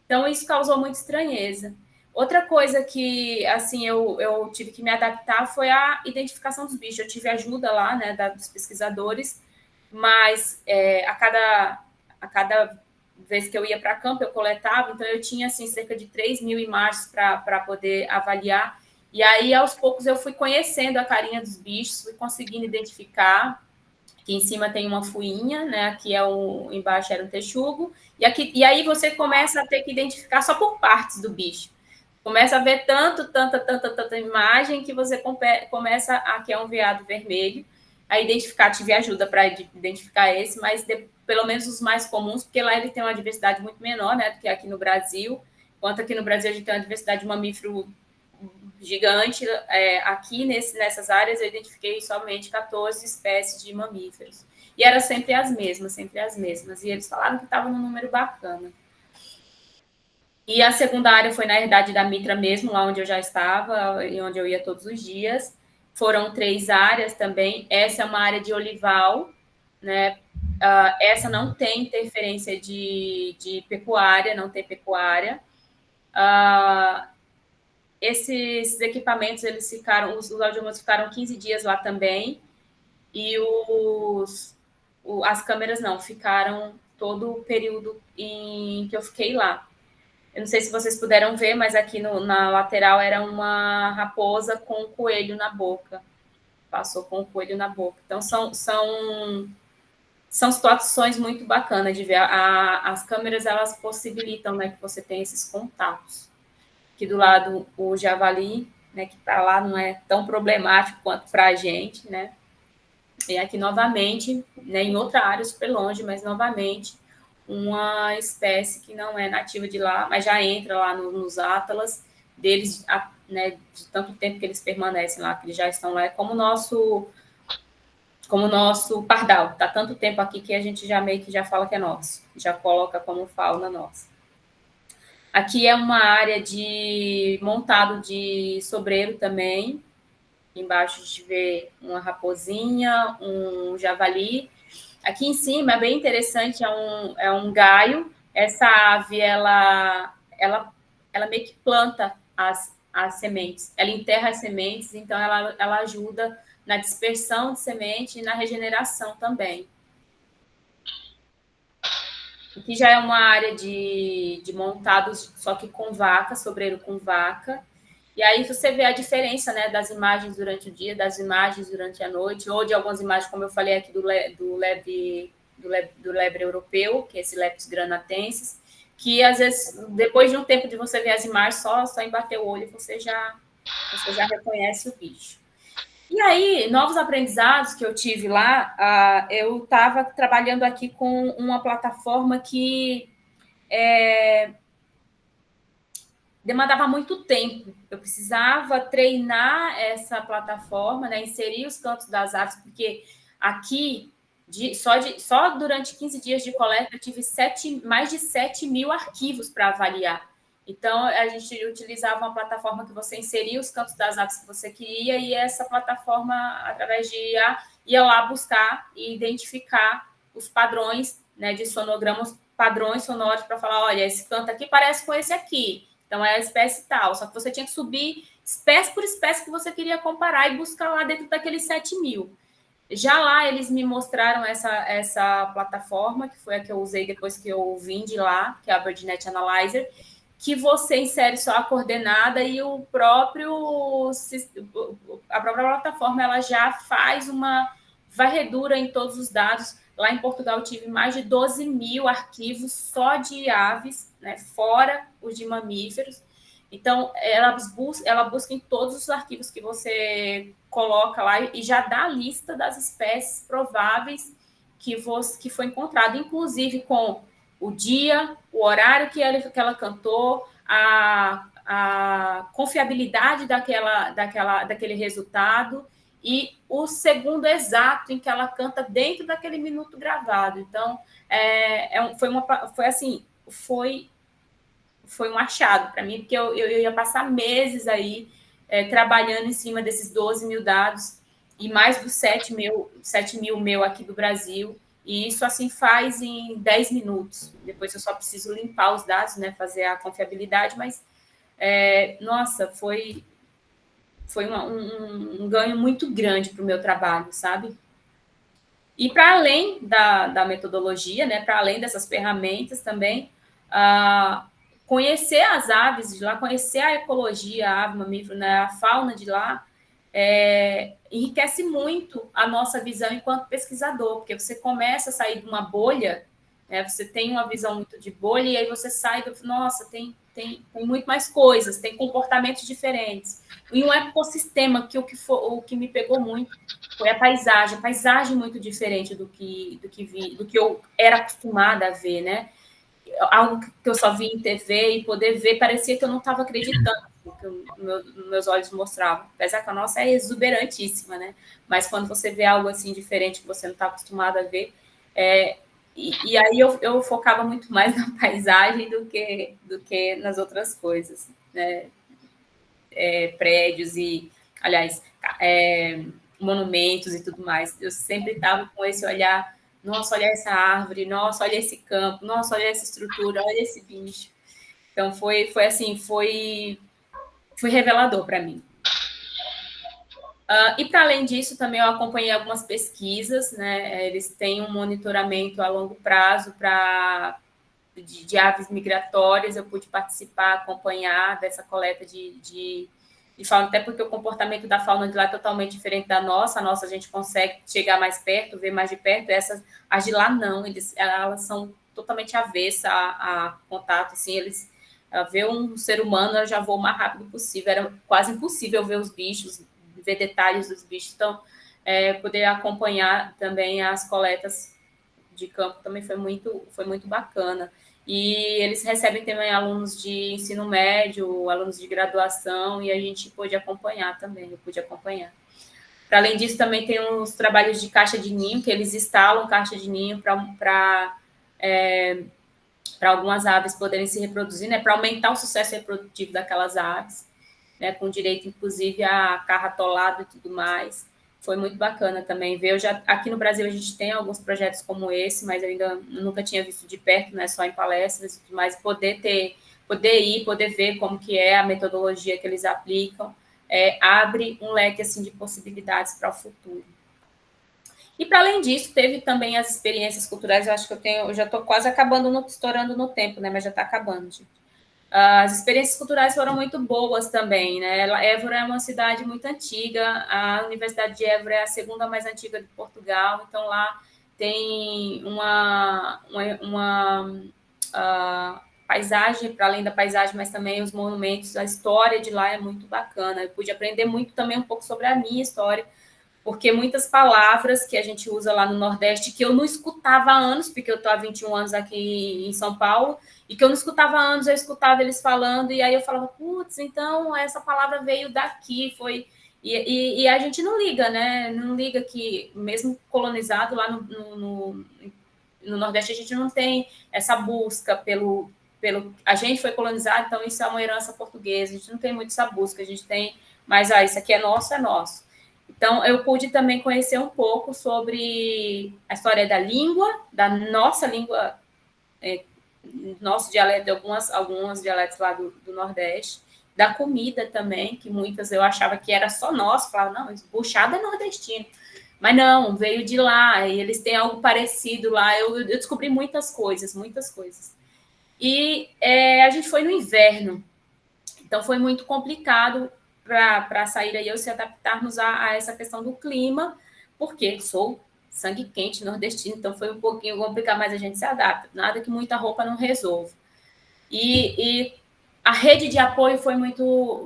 Então, isso causou muita estranheza. Outra coisa que, assim, eu tive que me adaptar foi a identificação dos bichos. Eu tive ajuda lá, né, dos pesquisadores, mas a cada vez que eu ia para campo, eu coletava, então eu tinha, assim, cerca de 3.000 imagens para poder avaliar. E aí, aos poucos, eu fui conhecendo a carinha dos bichos, fui conseguindo identificar. Aqui em cima tem uma fuinha, né? Aqui embaixo era um texugo. E aí você começa a ter que identificar só por partes do bicho. Começa a ver tanta imagem que você começa aqui é um veado vermelho, a identificar, tive ajuda para identificar esse, mas pelo menos os mais comuns, porque lá ele tem uma diversidade muito menor, né, do que aqui no Brasil. Enquanto aqui no Brasil a gente tem uma diversidade de mamífero gigante, aqui nessas áreas eu identifiquei somente 14 espécies de mamíferos. E eram sempre as mesmas. E eles falaram que estava num número bacana. E a segunda área foi na herdade da Mitra mesmo, lá onde eu já estava e onde eu ia todos os dias. Foram 3 áreas também. Essa é uma área de olival, né? Essa não tem interferência de pecuária, não tem pecuária. Esses equipamentos, os audiômetros ficaram 15 dias lá também, e as câmeras não, ficaram todo o período em que eu fiquei lá. Eu não sei se vocês puderam ver, mas aqui na lateral era uma raposa com um coelho na boca. Passou com o coelho na boca. Então, são situações muito bacanas de ver. As câmeras, elas possibilitam, né, que você tenha esses contatos. Aqui do lado, o javali, né, que está lá, não é tão problemático quanto para a gente, né? E aqui, novamente, né, em outra área super longe, mas, novamente, uma espécie que não é nativa de lá, mas já entra lá nos atlas deles, né, de tanto tempo que eles permanecem lá, que eles já estão lá. É como o nosso pardal. Está tanto tempo aqui que a gente já meio que já fala que é nosso, já coloca como fauna nossa. Aqui é uma área de montado de sobreiro também. Embaixo a gente vê uma raposinha, um javali. Aqui em cima é bem interessante, é um gaio. Essa ave, ela meio que planta as sementes. Ela enterra as sementes, então ela ajuda na dispersão de semente e na regeneração também. Aqui já é uma área de montados, só que com vaca, sobreiro com vaca. E aí você vê a diferença, né, das imagens durante o dia, das imagens durante a noite, ou de algumas imagens, como eu falei aqui, do lebre europeu, que é esse Lepus granatensis, que às vezes, depois de um tempo de você ver as imagens, só em bater o olho, você já reconhece o bicho. E aí, novos aprendizados que eu tive lá, eu estava trabalhando aqui com uma plataforma que demandava muito tempo. Eu precisava treinar essa plataforma, né, inserir os campos das aves, porque aqui, só durante 15 dias de coleta, eu tive mais de 7.000 arquivos para avaliar. Então, a gente utilizava uma plataforma que você inseria os campos das aves que você queria, e essa plataforma, através de IA, ia lá buscar e identificar os padrões, né, de sonogramas, padrões sonoros, para falar, olha, esse canto aqui parece com esse aqui, então é a espécie tal. Só que você tinha que subir espécie por espécie que você queria comparar e buscar lá dentro daqueles 7.000. Já lá, eles me mostraram essa plataforma, que foi a que eu usei depois que eu vim de lá, que é a BirdNet Analyzer, que você insere só a coordenada e a própria plataforma ela já faz uma varredura em todos os dados. Lá em Portugal, eu tive mais de 12.000 arquivos só de aves, né, fora os de mamíferos. Então, ela busca em todos os arquivos que você coloca lá e já dá a lista das espécies prováveis que foi encontrado, inclusive com o dia, o horário que ela cantou, a confiabilidade daquele resultado e o segundo exato em que ela canta dentro daquele minuto gravado. Então, foi um achado para mim, porque eu ia passar meses aí trabalhando em cima desses 12 mil dados e mais dos 7 mil meu aqui do Brasil, e isso assim faz em 10 minutos. Depois eu só preciso limpar os dados, né, fazer a confiabilidade, mas, nossa, foi um ganho muito grande para o meu trabalho, sabe? E para além da metodologia, né, para além dessas ferramentas também, conhecer as aves de lá, conhecer a ecologia, a ave mamífero, né, a fauna de lá, enriquece muito a nossa visão enquanto pesquisador, porque você começa a sair de uma bolha, né, você tem uma visão muito de bolha, e aí você sai nossa, tem muito mais coisas, tem comportamentos diferentes. E um ecossistema, que o que me pegou muito foi a paisagem muito diferente do que eu era acostumada a ver, né? Algo que eu só vi em TV e poder ver, parecia que eu não estava acreditando no que meus olhos mostravam. Apesar que a nossa é exuberantíssima, né? Mas quando você vê algo assim diferente que você não está acostumado a ver, e aí eu focava muito mais na paisagem do que nas outras coisas, né? Prédios e, aliás, monumentos e tudo mais. Eu sempre estava com esse olhar, nossa, olha essa árvore, nossa, olha esse campo, nossa, olha essa estrutura, olha esse bicho. Então, foi revelador para mim. E, para além disso, também eu acompanhei algumas pesquisas, né? Eles têm um monitoramento a longo prazo de aves migratórias. Eu pude participar, acompanhar dessa coleta de fauna, até porque o comportamento da fauna de lá é totalmente diferente da nossa. A nossa a gente consegue chegar mais perto, ver mais de perto. As de lá não, elas são totalmente avessas a contato, assim, ver um ser humano, eu já vou o mais rápido possível. Era quase impossível ver os bichos, ver detalhes dos bichos. Então, poder acompanhar também as coletas de campo também foi muito bacana. E eles recebem também alunos de ensino médio, alunos de graduação, e a gente pôde acompanhar também, eu pude acompanhar. Para além disso, também tem os trabalhos de caixa de ninho, que eles instalam caixa de ninho para algumas aves poderem se reproduzir, né, para aumentar o sucesso reprodutivo daquelas aves, né, com direito, inclusive, a carro atolado e tudo mais. Foi muito bacana também ver. Aqui no Brasil a gente tem alguns projetos como esse, mas eu ainda nunca tinha visto de perto, né, só em palestras e tudo mais. Poder ver como que é a metodologia que eles aplicam, abre um leque assim de possibilidades para o futuro. E, para além disso, teve também as experiências culturais. Eu acho que eu já estou quase estourando no tempo, né? Mas já está acabando, gente. As experiências culturais foram muito boas também, né? Évora é uma cidade muito antiga, a Universidade de Évora é a segunda mais antiga de Portugal, então lá tem uma paisagem, para além da paisagem, mas também os monumentos, a história de lá é muito bacana. Eu pude aprender muito também um pouco sobre a minha história, porque muitas palavras que a gente usa lá no Nordeste, que eu não escutava há anos, porque eu estou há 21 anos aqui em São Paulo, e que eu não escutava há anos, eu escutava eles falando, e aí eu falava, putz, então essa palavra veio daqui, foi... E a gente não liga, né? Não liga que, mesmo colonizado lá no Nordeste, a gente não tem essa busca pelo... A gente foi colonizado, então isso é uma herança portuguesa, a gente não tem muito essa busca, a gente tem... Mas, isso aqui é nosso, é nosso. Então, eu pude também conhecer um pouco sobre a história da língua, da nossa língua, nosso dialeto, alguns dialetos lá do Nordeste, da comida também, que muitas eu achava que era só nosso, falava, não, buchada é nordestino. Mas não, veio de lá, e eles têm algo parecido lá. Eu descobri muitas coisas, muitas coisas. E a gente foi no inverno, então foi muito complicado para sair aí, eu se adaptarmos a essa questão do clima, porque sou sangue quente nordestino, então foi um pouquinho complicado, mas a gente se adapta. Nada que muita roupa não resolva. E a rede de apoio foi muito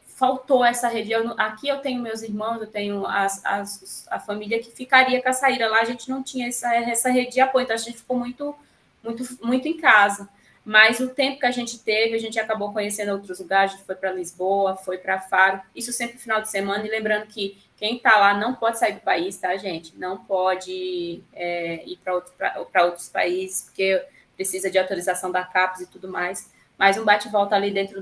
faltou essa rede. Aqui eu tenho meus irmãos, eu tenho a família que ficaria com a Saíra. Lá a gente não tinha essa rede de apoio, então a gente ficou muito em casa. Mas o tempo que a gente teve, a gente acabou conhecendo outros lugares, a gente foi para Lisboa, foi para Faro, isso sempre no final de semana, e lembrando que quem está lá não pode sair do país, tá, gente? Não pode ir para outros países, porque precisa de autorização da CAPES e tudo mais. Mas um bate-volta ali dentro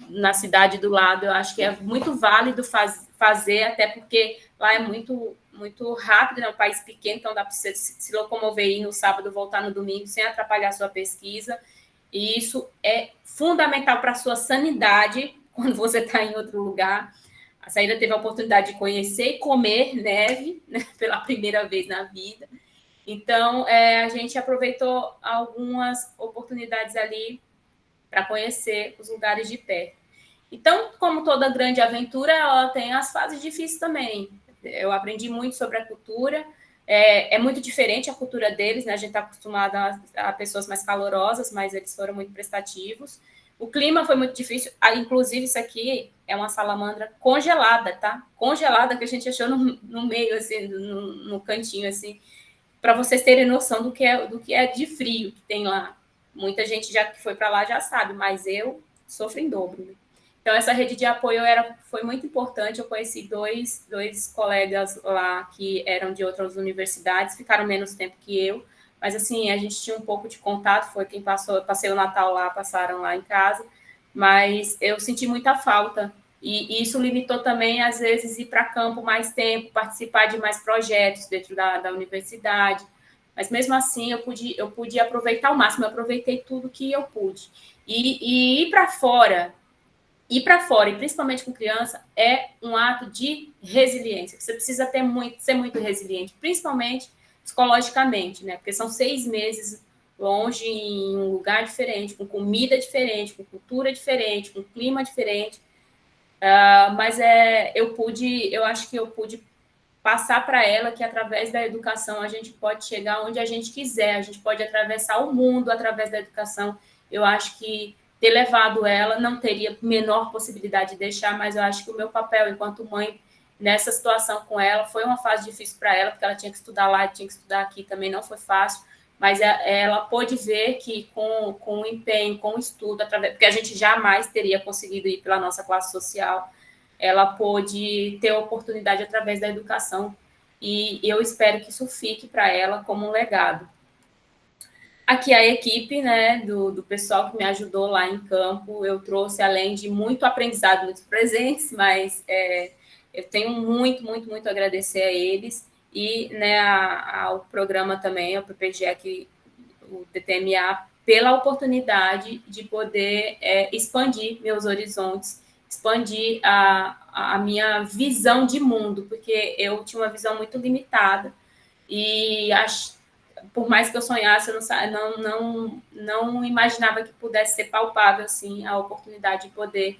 na cidade do lado, eu acho que é muito válido fazer, até porque lá é muito rápido, é um país pequeno, então dá para você se locomover aí no sábado, voltar no domingo, sem atrapalhar a sua pesquisa. E isso é fundamental para a sua sanidade quando você está em outro lugar. A Saíra teve a oportunidade de conhecer e comer neve, né, pela primeira vez na vida. Então, a gente aproveitou algumas oportunidades ali para conhecer os lugares de perto. Então, como toda grande aventura, ela tem as fases difíceis também. Eu aprendi muito sobre a cultura, é muito diferente a cultura deles, né? A gente está acostumado a pessoas mais calorosas, mas eles foram muito prestativos. O clima foi muito difícil, inclusive isso aqui é uma salamandra congelada, tá? Congelada, que a gente achou no meio, assim, no cantinho, assim, para vocês terem noção do que é de frio que tem lá. Muita gente já que foi para lá já sabe, mas eu sofro em dobro, né? Então, essa rede de apoio foi muito importante. Eu conheci dois colegas lá que eram de outras universidades, ficaram menos tempo que eu, mas, assim, a gente tinha um pouco de contato, foi quem passei o Natal lá, passaram lá em casa, mas eu senti muita falta. E isso limitou também, às vezes, ir para campo mais tempo, participar de mais projetos dentro da universidade. Mas, mesmo assim, eu pude aproveitar ao máximo, eu aproveitei tudo que eu pude. E ir para fora, e principalmente com criança, é um ato de resiliência. Você precisa ser muito resiliente, principalmente psicologicamente, né? Porque são 6 meses longe, em um lugar diferente, com comida diferente, com cultura diferente, com clima diferente. Mas eu acho que eu pude passar para ela que através da educação a gente pode chegar onde a gente quiser, a gente pode atravessar o mundo através da educação. Eu acho que ter levado ela não teria menor possibilidade de deixar, mas eu acho que o meu papel enquanto mãe nessa situação com ela foi uma fase difícil para ela, porque ela tinha que estudar lá, tinha que estudar aqui, também não foi fácil, mas ela pôde ver que com o empenho, com o estudo, porque a gente jamais teria conseguido ir pela nossa classe social, ela pôde ter oportunidade através da educação, e eu espero que isso fique para ela como um legado. Aqui a equipe, né, do pessoal que me ajudou lá em campo, eu trouxe, além de muito aprendizado, muitos presentes, mas eu tenho muito a agradecer a eles, e, né, ao programa também, ao PPG aqui, o TTMA, pela oportunidade de poder expandir meus horizontes, expandir a minha visão de mundo, porque eu tinha uma visão muito limitada, e por mais que eu sonhasse, eu não imaginava que pudesse ser palpável assim, a oportunidade de poder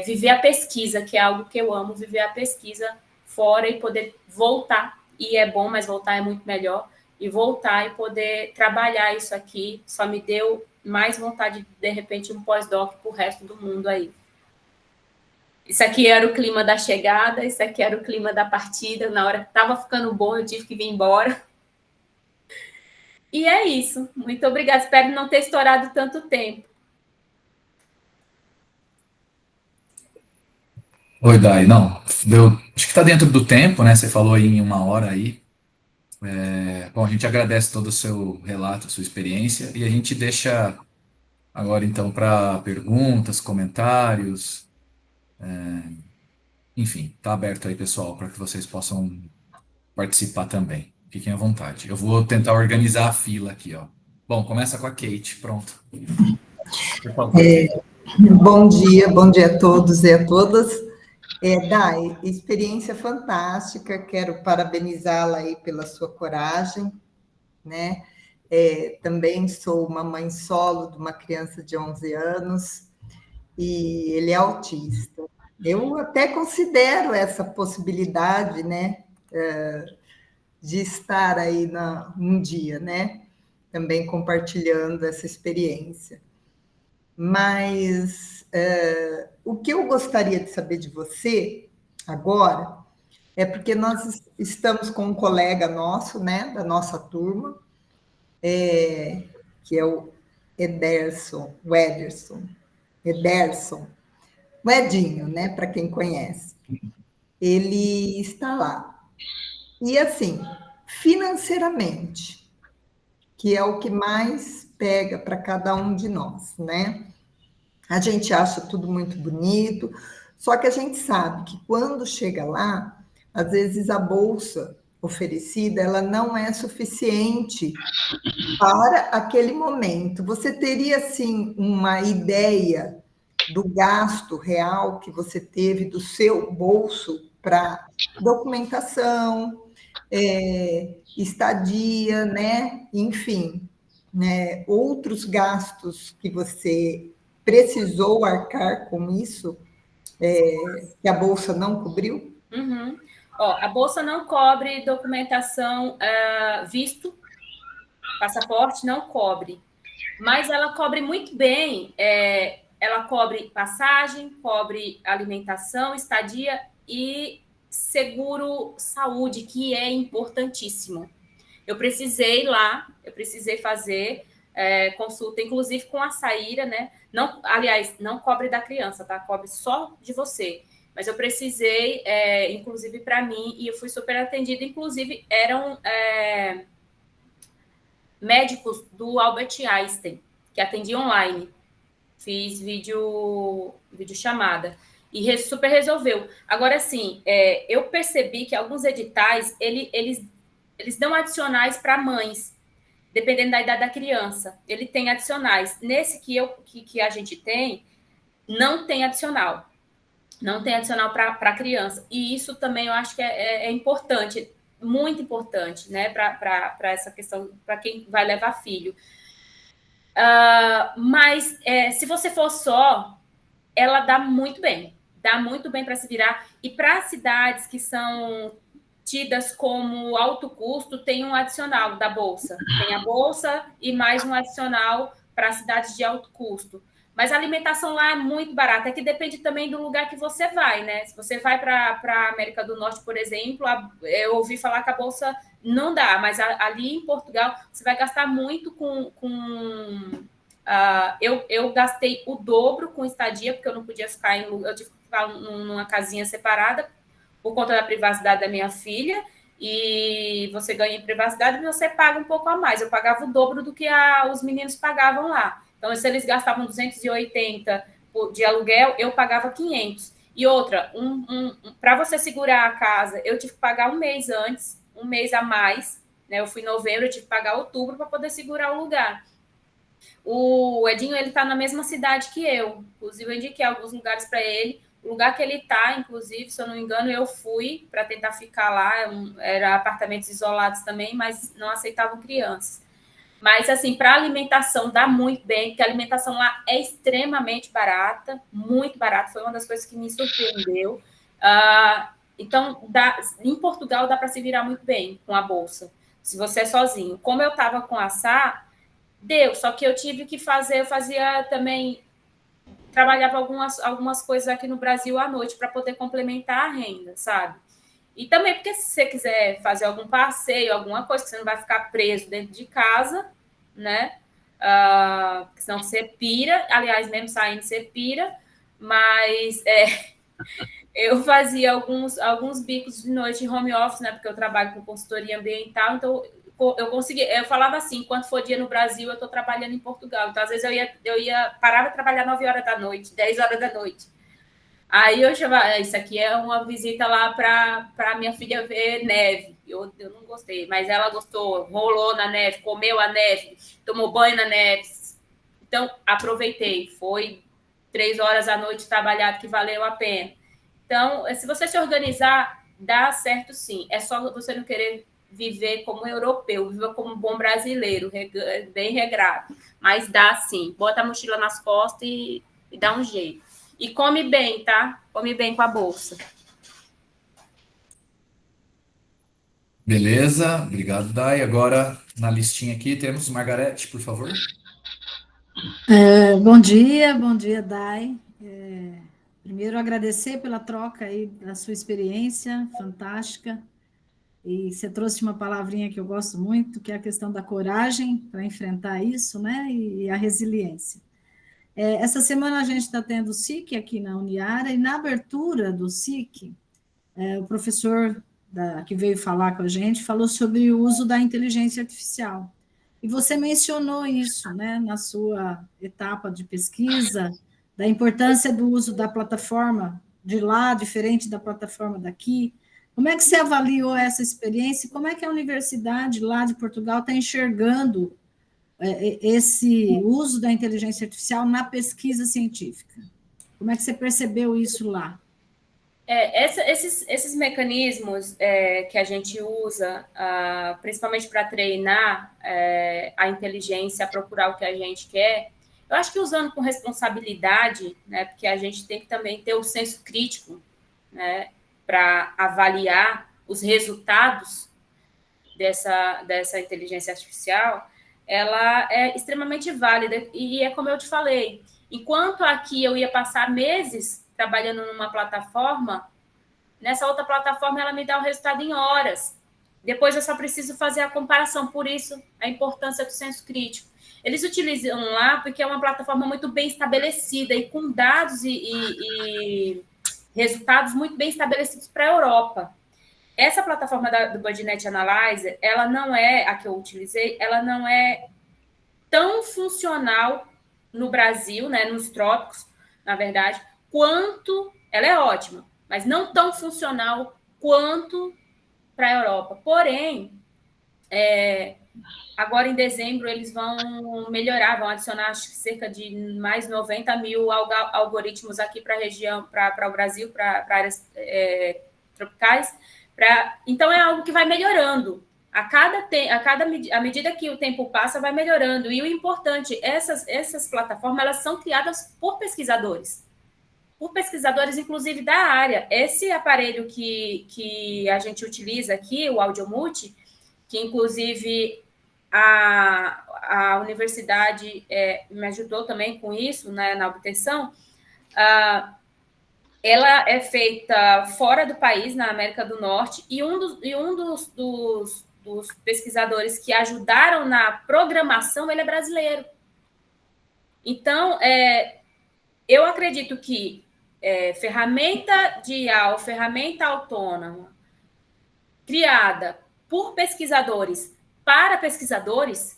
viver a pesquisa, que é algo que eu amo, viver a pesquisa fora e poder voltar, e é bom, mas voltar é muito melhor, e voltar e poder trabalhar isso aqui, só me deu mais vontade de repente, um pós-doc para o resto do mundo aí. Isso aqui era o clima da chegada, isso aqui era o clima da partida, na hora que estava ficando bom, eu tive que vir embora. E é isso. Muito obrigada. Espero não ter estourado tanto tempo. Oi, Dai. Não, acho que está dentro do tempo, né? Você falou aí em 1 hora aí. Bom, a gente agradece todo o seu relato, a sua experiência, e a gente deixa agora, então, para perguntas, comentários, enfim, está aberto aí, pessoal, para que vocês possam participar também. Fiquem à vontade. Eu vou tentar organizar a fila aqui, ó. Bom, começa com a Kate, pronto. Por favor, Kate. Bom dia a todos e a todas. Dai, experiência fantástica, quero parabenizá-la aí pela sua coragem, né? Também sou uma mãe solo de uma criança de 11 anos e ele é autista. Eu até considero essa possibilidade, né, de estar aí um dia, né, também compartilhando essa experiência. mas o que eu gostaria de saber de você agora é porque nós estamos com um colega nosso, né, da nossa turma, que é o Ederson, o Edinho, né, para quem conhece. Ele está lá. E assim, financeiramente, que é o que mais pega para cada um de nós, né? A gente acha tudo muito bonito, só que a gente sabe que quando chega lá, às vezes a bolsa oferecida, ela não é suficiente para aquele momento. Você teria, assim, uma ideia do gasto real que você teve do seu bolso para documentação, estadia, né? Enfim, né? Outros gastos que você precisou arcar com isso, que a bolsa não cobriu? Uhum. Ó, a bolsa não cobre documentação, visto, passaporte não cobre, mas ela cobre muito bem, ela cobre passagem, cobre alimentação, estadia e seguro saúde, que é importantíssimo. Eu precisei fazer consulta, inclusive com a Saíra, né? Não, aliás, não cobre da criança, tá? Cobre só de você. Mas eu precisei, inclusive para mim, e eu fui super atendida. Inclusive, eram médicos do Albert Einstein, que atendiam online. Fiz vídeo chamada. E super resolveu. Agora, sim, eu percebi que alguns editais, eles dão adicionais para mães, dependendo da idade da criança. Ele tem adicionais. Nesse que a gente tem, não tem adicional. Não tem adicional para a criança. E isso também eu acho que é importante, muito importante, né? Para essa questão, para quem vai levar filho. Mas se você for só, ela dá muito bem para se virar. E para cidades que são tidas como alto custo, tem um adicional da bolsa. Tem a bolsa e mais um adicional para cidades de alto custo. Mas a alimentação lá é muito barata, é que depende também do lugar que você vai, né? Se você vai para a América do Norte, por exemplo, eu ouvi falar que a bolsa não dá, mas ali em Portugal você vai gastar muito eu gastei o dobro com estadia, porque eu não podia ficar eu tive que ficar numa casinha separada por conta da privacidade da minha filha, e você ganha em privacidade e você paga um pouco a mais. Eu pagava o dobro do que os meninos pagavam lá. Então, se eles gastavam 280 de aluguel, eu pagava 500. E outra, para você segurar a casa, eu tive que pagar um mês antes, um mês a mais, né? Eu fui em novembro, eu tive que pagar outubro para poder segurar o lugar. O Edinho, ele está na mesma cidade que eu. Inclusive, eu indiquei alguns lugares para ele. O lugar que ele está, inclusive, se eu não me engano, eu fui para tentar ficar lá. Era apartamentos isolados também, mas não aceitavam crianças. Mas, assim, para alimentação dá muito bem, porque a alimentação lá é extremamente barata, muito barata. Foi uma das coisas que me surpreendeu. Então, em Portugal dá para se virar muito bem com a bolsa, se você é sozinho. Como eu estava com a Sá, deu, só que eu tive que fazer, eu fazia também, trabalhava algumas coisas aqui no Brasil à noite para poder complementar a renda, sabe? E também porque se você quiser fazer algum passeio, alguma coisa, que você não vai ficar preso dentro de casa, né? Senão você pira, aliás, mesmo saindo você pira, mas eu fazia alguns bicos de noite em home office, né? Porque eu trabalho com consultoria ambiental, então eu conseguia, eu falava assim, enquanto for dia no Brasil, eu estou trabalhando em Portugal. Então, às vezes, eu parava de trabalhar 9 horas da noite, 10 horas da noite. Aí eu chamava, isso aqui é uma visita lá para minha filha ver neve. Eu não gostei, mas ela gostou, rolou na neve, comeu a neve, tomou banho na neve. Então, aproveitei. Foi 3 horas à noite trabalhado que valeu a pena. Então, se você se organizar, dá certo sim. É só você não querer viver como europeu, viver como um bom brasileiro, bem regrado. Mas dá sim. Bota a mochila nas costas e dá um jeito. E come bem, tá? Come bem com a bolsa. Beleza, obrigado, Dai. Agora, na listinha aqui, temos Margarete, por favor. Bom dia, Dai. Primeiro, agradecer pela troca aí da sua experiência fantástica. E você trouxe uma palavrinha que eu gosto muito, que é a questão da coragem para enfrentar isso, né? E a resiliência. Essa semana a gente está tendo o SIC aqui na Uniara, e na abertura do SIC, o professor que veio falar com a gente falou sobre o uso da inteligência artificial. E você mencionou isso, né, na sua etapa de pesquisa, da importância do uso da plataforma de lá, diferente da plataforma daqui. Como é que você avaliou essa experiência? Como é que a universidade lá de Portugal está enxergando esse uso da inteligência artificial na pesquisa científica? Como é que você percebeu isso lá? Esses mecanismos que a gente usa, principalmente para treinar a inteligência a procurar o que a gente quer, eu acho que usando com responsabilidade, né, porque a gente tem que também ter o senso crítico, né, para avaliar os resultados dessa inteligência artificial, ela é extremamente válida. E é como eu te falei, enquanto aqui eu ia passar meses trabalhando numa plataforma, nessa outra plataforma ela me dá o resultado em horas. Depois eu só preciso fazer a comparação, por isso a importância do senso crítico. Eles utilizam lá porque é uma plataforma muito bem estabelecida e com dados e resultados muito bem estabelecidos para a Europa. Essa plataforma do BudNet Analyzer, ela não é, a que eu utilizei, ela não é tão funcional no Brasil, né, nos trópicos, na verdade, quanto, ela é ótima, mas não tão funcional quanto para a Europa. Porém, agora em dezembro eles vão melhorar, vão adicionar acho que cerca de mais 90 mil algoritmos aqui para a região, para o Brasil, para áreas tropicais. Então é algo que vai melhorando. À medida que o tempo passa, vai melhorando. E o importante, essas plataformas, elas são criadas por pesquisadores, inclusive, da área. Esse aparelho que a gente utiliza aqui, o Audiomulti, que, inclusive, a universidade me ajudou também com isso, né, na obtenção, ela é feita fora do país, na América do Norte, e um dos pesquisadores que ajudaram na programação, ele é brasileiro. Então, eu acredito que ferramenta de IA, ferramenta autônoma, criada por pesquisadores para pesquisadores,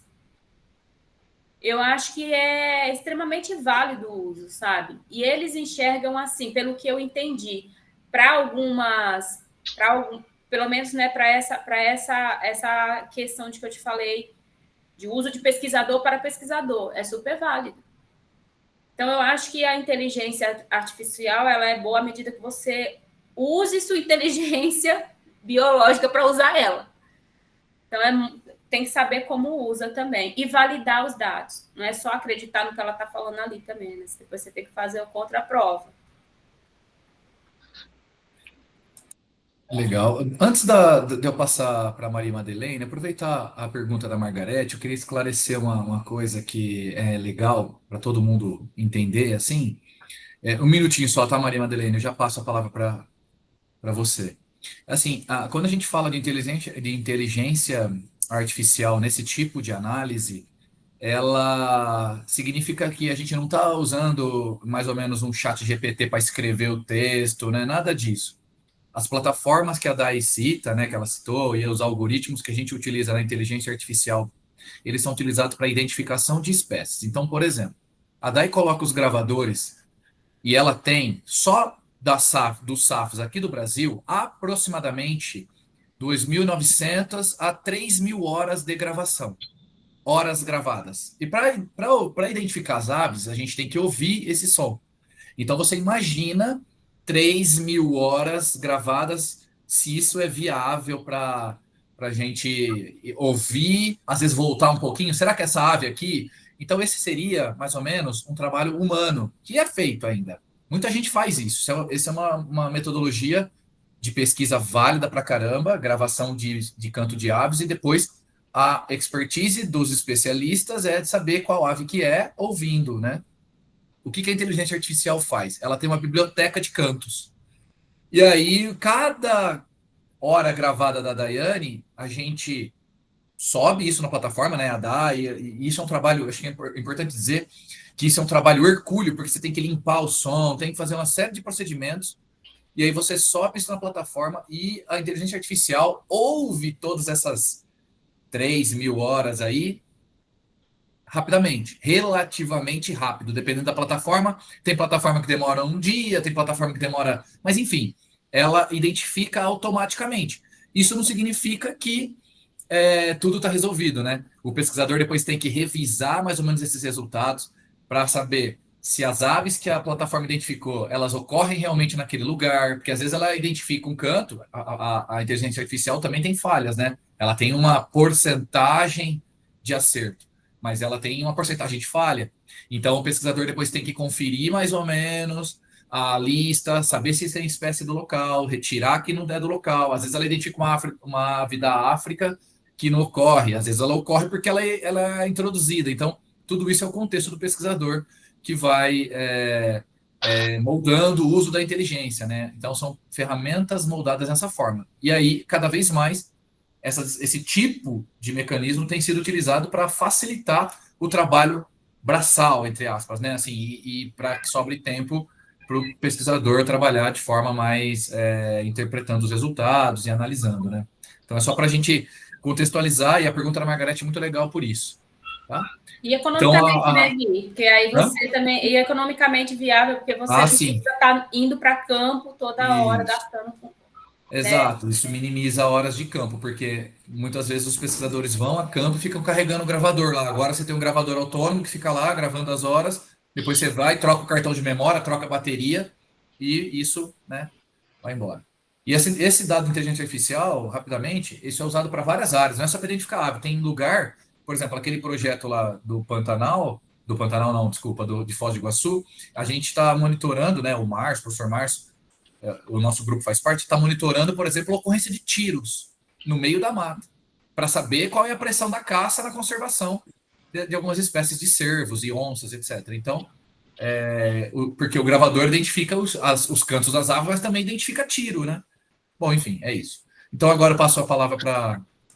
eu acho que é extremamente válido o uso, sabe? E eles enxergam assim, pelo que eu entendi, pelo menos, né, para essa questão de que eu te falei, de uso de pesquisador para pesquisador, é super válido. Então, eu acho que a inteligência artificial ela é boa à medida que você use sua inteligência biológica para usar ela. Então, tem que saber como usa também. E validar os dados. Não é só acreditar no que ela está falando ali também, né? Depois você tem que fazer a contraprova. Legal. Antes de eu passar para a Maria Madeleine, aproveitar a pergunta da Margarete, eu queria esclarecer uma coisa que é legal para todo mundo entender, assim. Um minutinho só, tá, Maria Madeleine? Eu já passo a palavra para você. Assim, quando a gente fala de inteligência artificial nesse tipo de análise, ela significa que a gente não está usando mais ou menos um chat GPT para escrever o texto, né? Nada disso. As plataformas que a Dai cita, né, que ela citou, e os algoritmos que a gente utiliza na inteligência artificial, eles são utilizados para identificação de espécies. Então, por exemplo, a Dai coloca os gravadores e ela tem só dos SAFs aqui do Brasil aproximadamente 2.900 a 3.000 horas de gravação. Horas gravadas. E para identificar as aves, a gente tem que ouvir esse som. Então você imagina 3.000 horas gravadas, se isso é viável para a gente ouvir, às vezes voltar um pouquinho. Será que essa ave aqui... Então esse seria, mais ou menos, um trabalho humano, que é feito ainda. Muita gente faz isso. Essa é uma metodologia de pesquisa válida para caramba, gravação de canto de aves, e depois a expertise dos especialistas é de saber qual ave que é ouvindo, né? O que a inteligência artificial faz? Ela tem uma biblioteca de cantos. E aí, cada hora gravada da Daiane, a gente sobe isso na plataforma, né? A DAI, e isso é um trabalho, acho que é importante dizer que isso é um trabalho hercúleo, porque você tem que limpar o som, tem que fazer uma série de procedimentos, e aí você sobe isso na plataforma e a inteligência artificial ouve todas essas 3.000 horas aí rapidamente, relativamente rápido, dependendo da plataforma. Tem plataforma que demora um dia, tem plataforma que demora... Mas, enfim, ela identifica automaticamente. Isso não significa que tudo está resolvido, né? O pesquisador depois tem que revisar mais ou menos esses resultados para saber se as aves que a plataforma identificou, elas ocorrem realmente naquele lugar, porque às vezes ela identifica um canto, a inteligência artificial também tem falhas, né? Ela tem uma porcentagem de acerto, mas ela tem uma porcentagem de falha. Então o pesquisador depois tem que conferir mais ou menos a lista, saber se tem espécie do local, retirar que não é do local. Às vezes ela identifica uma ave da África que não ocorre, às vezes ela ocorre porque ela é introduzida. Então, tudo isso é o contexto do pesquisador que vai moldando o uso da inteligência, né? Então, são ferramentas moldadas dessa forma. E aí, cada vez mais, esse tipo de mecanismo tem sido utilizado para facilitar o trabalho braçal, entre aspas, né? Assim, e para que sobre tempo para o pesquisador trabalhar de forma mais interpretando os resultados e analisando, né? Então, é só para a gente contextualizar, e a pergunta da Margarete é muito legal por isso. Tá? E economicamente, então, né, Gui? Porque aí você também... E economicamente viável, porque você não precisa estar indo para campo toda hora, gastando... Exato, isso minimiza horas de campo, porque muitas vezes os pesquisadores vão a campo e ficam carregando o gravador lá. Agora você tem um gravador autônomo que fica lá gravando as horas, depois você vai, troca o cartão de memória, troca a bateria, e isso, né, vai embora. E esse dado de inteligência artificial, rapidamente, isso é usado para várias áreas, não é só para identificar ave. Tem lugar, por exemplo, aquele projeto lá do Pantanal não, desculpa, de Foz do Iguaçu, a gente está monitorando, né, o professor Márcio, o nosso grupo faz parte, está monitorando, por exemplo, a ocorrência de tiros no meio da mata, para saber qual é a pressão da caça na conservação de algumas espécies de cervos e onças, etc. Então, porque o gravador identifica os cantos das aves, mas também identifica tiro, né? Bom, enfim, é isso. Então, agora eu passo a palavra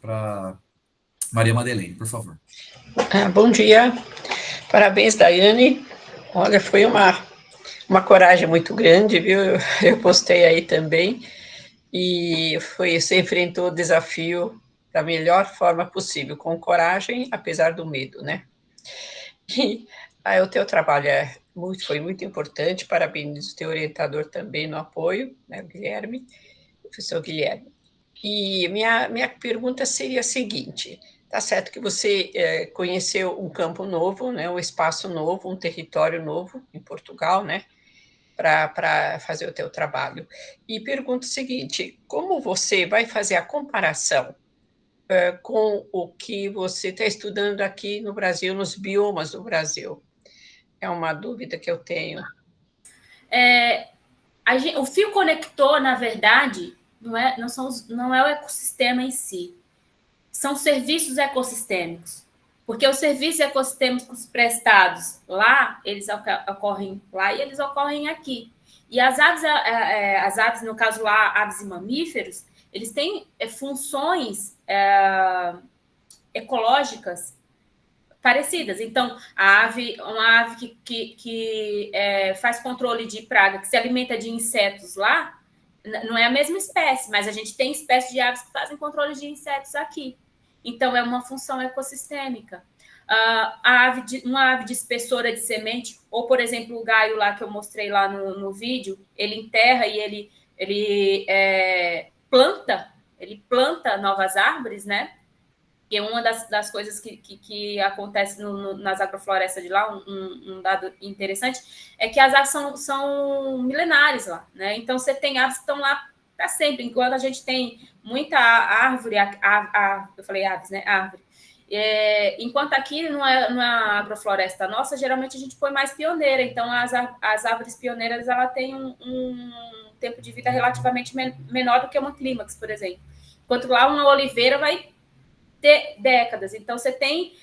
para Maria Madeleine, por favor. Bom dia. Parabéns, Daiane. Olha, foi uma coragem muito grande, viu? Eu postei aí também. E você enfrentou o desafio da melhor forma possível, com coragem, apesar do medo, né? E o teu trabalho foi muito importante. Parabéns o teu orientador também no apoio, né, o Guilherme, o professor Guilherme. E minha pergunta seria a seguinte: tá certo que você conheceu um campo novo, né, um espaço novo, um território novo em Portugal, né, para fazer o teu trabalho. E pergunto o seguinte: como você vai fazer a comparação com o que você está estudando aqui no Brasil, nos biomas do Brasil? É uma dúvida que eu tenho. O fio conector, na verdade, não é o ecossistema em si. São serviços ecossistêmicos. Porque os serviços ecossistêmicos prestados lá, eles ocorrem lá e eles ocorrem aqui. E as aves, no caso lá, aves e mamíferos, eles têm funções ecológicas parecidas. Então, uma ave que faz controle de praga, que se alimenta de insetos lá, não é a mesma espécie, mas a gente tem espécies de aves que fazem controle de insetos aqui. Então, é uma função ecossistêmica. Uma ave de espessora de semente, ou, por exemplo, o gaio lá que eu mostrei lá no vídeo, ele enterra e ele planta novas árvores, né? E uma das coisas que acontece nas agroflorestas de lá, um dado interessante, é que as aves são milenares lá, né? Então, você tem aves que estão lá para sempre, enquanto a gente tem muita árvore, eu falei aves, né? Árvore. Enquanto aqui, numa agrofloresta nossa, geralmente a gente põe mais pioneira, então as árvores pioneiras ela tem um tempo de vida relativamente menor do que uma clímax, por exemplo. Enquanto lá uma oliveira vai décadas. Então, você tem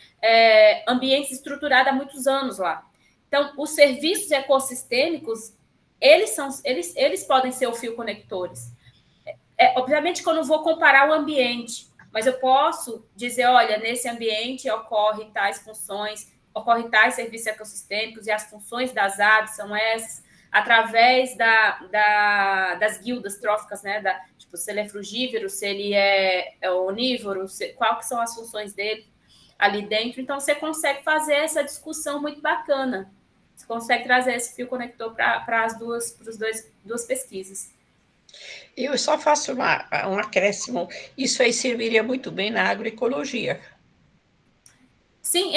ambientes estruturados há muitos anos lá. Então, os serviços ecossistêmicos, eles podem ser o fio conectores. Obviamente que eu não vou comparar o ambiente, mas eu posso dizer, olha, nesse ambiente ocorre tais funções, ocorre tais serviços ecossistêmicos, e as funções das aves são essas, através das guildas tróficas, né? Tipo, se ele é frugívoro, se ele é onívoro, qual que são as funções dele ali dentro. Então, você consegue fazer essa discussão muito bacana. Você consegue trazer esse fio conector para as duas pesquisas. Eu só faço um acréscimo. Isso aí serviria muito bem na agroecologia. Sim,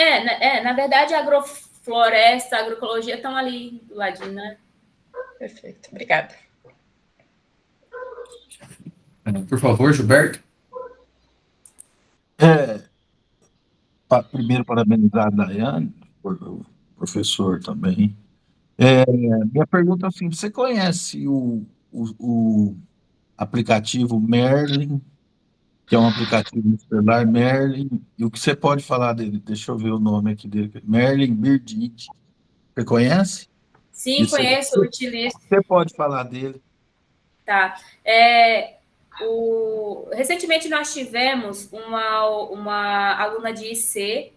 na verdade, a agrofloresta, a agroecologia estão ali do ladinho, né? Perfeito, obrigada. Por favor, Gilberto. Primeiro, parabenizar a Daiane, o professor também. Minha pergunta é assim, você conhece o aplicativo Merlin, que é um aplicativo no celular, Merlin, e o que você pode falar dele? Deixa eu ver o nome aqui dele. Merlin Birdit. Você conhece? Sim, conheço, utilizo. Você pode falar dele? Tá. Recentemente nós tivemos uma aluna de IC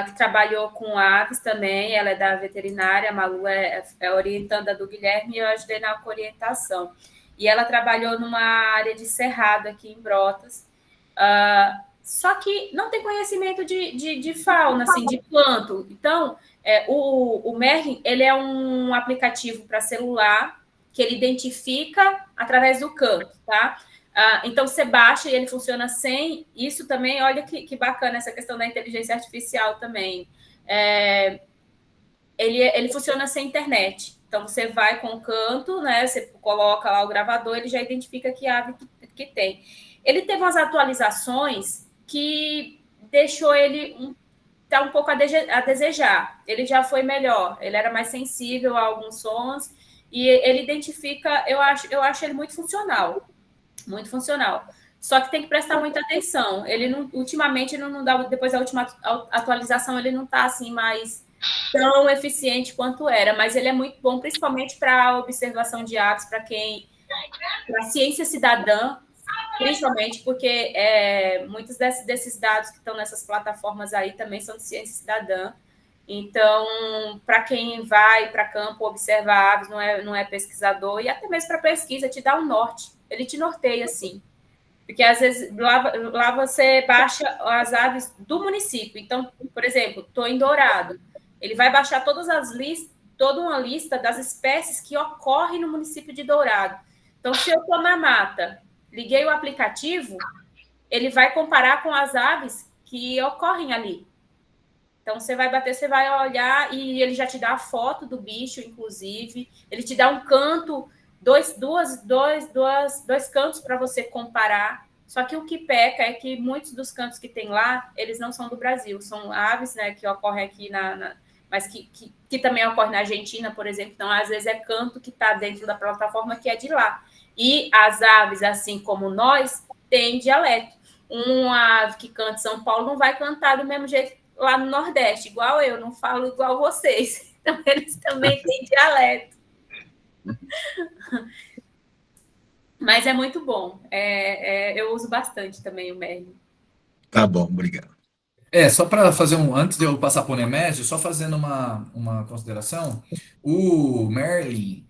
que trabalhou com aves também, ela é da veterinária, a Malu é orientanda do Guilherme, e eu ajudei na orientação. E ela trabalhou numa área de cerrado aqui em Brotas, só que não tem conhecimento de fauna, assim, de planto. Então, o Merlin, ele é um aplicativo para celular que ele identifica através do canto, tá? Então, você baixa e ele funciona sem... Isso também, olha que bacana essa questão da inteligência artificial também. Ele funciona sem internet. Então, você vai com o canto, né? Você coloca lá o gravador, ele já identifica que ave que tem. Ele teve umas atualizações que deixou ele tá um pouco a desejar. Ele já foi melhor. Ele era mais sensível a alguns sons e ele identifica... Eu acho ele muito funcional. Muito funcional. Só que tem que prestar muita atenção. Ele ultimamente não dá, depois da última atualização, ele não está assim mais tão eficiente quanto era, mas ele é muito bom, principalmente para a observação de aves, para a ciência cidadã, principalmente porque muitos desses dados que estão nessas plataformas aí também são de ciência cidadã. Então, para quem vai para campo, observa aves, não é pesquisador, e até mesmo para pesquisa, te dá um norte. Ele te norteia, assim. Porque, às vezes, lá você baixa as aves do município. Então, por exemplo, estou em Dourado. Ele vai baixar toda uma lista das espécies que ocorrem no município de Dourado. Então, se eu estou na mata, liguei o aplicativo, ele vai comparar com as aves que ocorrem ali. Então, você vai olhar e ele já te dá a foto do bicho, inclusive. Ele te dá um canto, dois cantos para você comparar. Só que o que peca é que muitos dos cantos que tem lá, eles não são do Brasil. São aves, né, que ocorrem aqui mas que também ocorre na Argentina, por exemplo. Então, às vezes, é canto que está dentro da plataforma que é de lá. E as aves, assim como nós, têm dialeto. Uma ave que canta em São Paulo não vai cantar do mesmo jeito lá no Nordeste, igual eu, não falo igual vocês. Então, eles também têm dialeto. Mas é muito bom. Eu uso bastante também o Merlin. Tá bom, obrigado. Só para fazer antes de eu passar para o Nemésio, só fazendo uma consideração, o Merlin,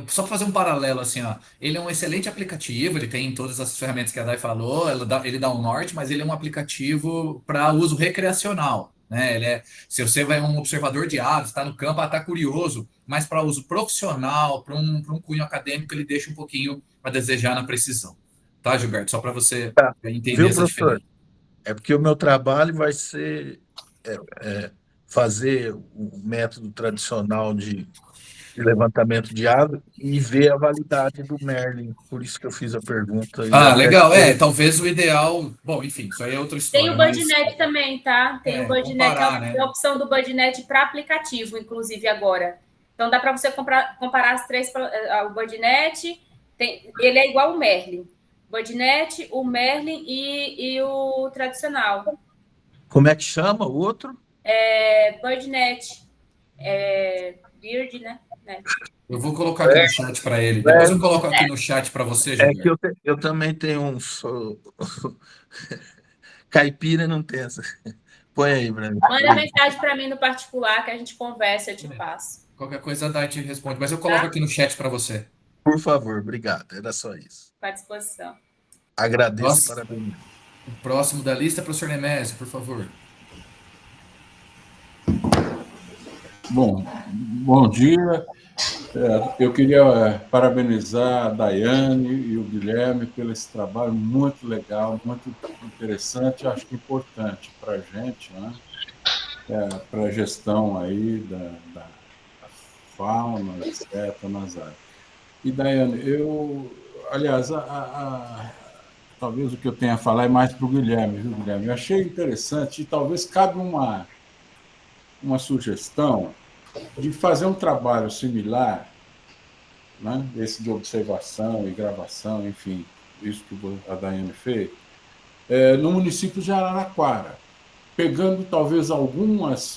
só para fazer um paralelo assim, ó, ele é um excelente aplicativo, ele tem todas as ferramentas que a Dai falou, ele dá um norte, mas ele é um aplicativo para uso recreacional, né? Se você vai um observador de aves, está no campo, está curioso, mas para uso profissional, para um cunho acadêmico, ele deixa um pouquinho a desejar na precisão. Tá, Gilberto? Só para você entender essa diferença. É porque o meu trabalho vai ser fazer o método tradicional de levantamento de aves e ver a validade do Merlin. Por isso que eu fiz a pergunta. Legal. Talvez o ideal... Bom, enfim, isso aí é outra história. Tem o BudNet também, tá? Tem o BudNet, né? a opção do BudNet para aplicativo, inclusive, agora. Então, dá para você comparar as três. O BudNet, ele é igual ao Merlin. Budnet, o Merlin e o tradicional. Como é que chama o outro? Budnet. Beard, né? Eu vou colocar aqui no chat para ele. Depois eu coloco aqui no chat para você, É que Gilberto. eu também tenho um. Caipira não tem essa. Põe aí, Breno. Manda mensagem para mim no particular que a gente conversa, eu te passo. Qualquer coisa a Dai te responde, mas eu coloco aqui no chat para você. Por favor, obrigado. Era só isso. À disposição. Agradeço, parabéns. O próximo da lista é o professor Nemésio, por favor. Bom dia. Eu queria parabenizar a Daiane e o Guilherme pelo esse trabalho muito legal, muito interessante, acho que importante para a gente, né? Para a gestão aí da fauna, etc., nas áreas. E, Daiane, aliás, talvez o que eu tenha a falar é mais para o Guilherme, viu, Guilherme? Eu achei interessante e talvez cabe uma sugestão de fazer um trabalho similar, né, esse de observação e gravação, enfim, isso que a Daiane fez, no município de Araraquara, pegando talvez alguns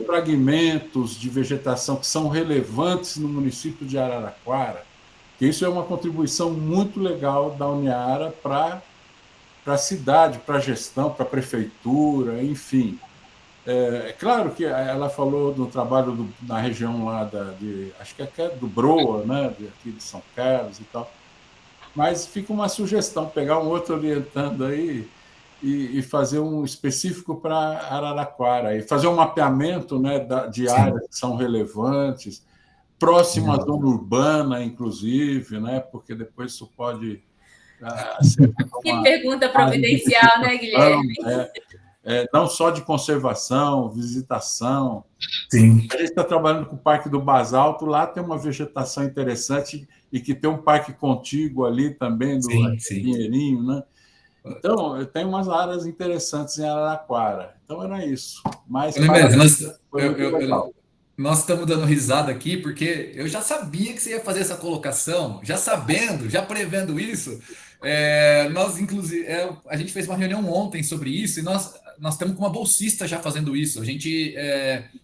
fragmentos de vegetação que são relevantes no município de Araraquara, que isso é uma contribuição muito legal da Uniara para a cidade, para a gestão, para a prefeitura, enfim. É claro que ela falou do trabalho na região lá acho que é do Broa, né, aqui de São Carlos e tal, mas fica uma sugestão, pegar um outro orientando aí e fazer um específico para Araraquara, e fazer um mapeamento, né, de áreas que são relevantes, próxima à zona urbana, inclusive, né, porque depois isso pode ser Que pergunta providencial, né, Guilherme? Não só de conservação, visitação. Sim. A gente está trabalhando com o Parque do Basalto, lá tem uma vegetação interessante e que tem um parque contíguo ali também, do Pinheirinho, né? Então, tem umas áreas interessantes em Araraquara. Então, era isso. Mas, nós estamos dando risada aqui porque eu já sabia que você ia fazer essa colocação, já sabendo, já prevendo isso. Nós, inclusive, a gente fez uma reunião ontem sobre isso e nós estamos com uma bolsista já fazendo isso. A gente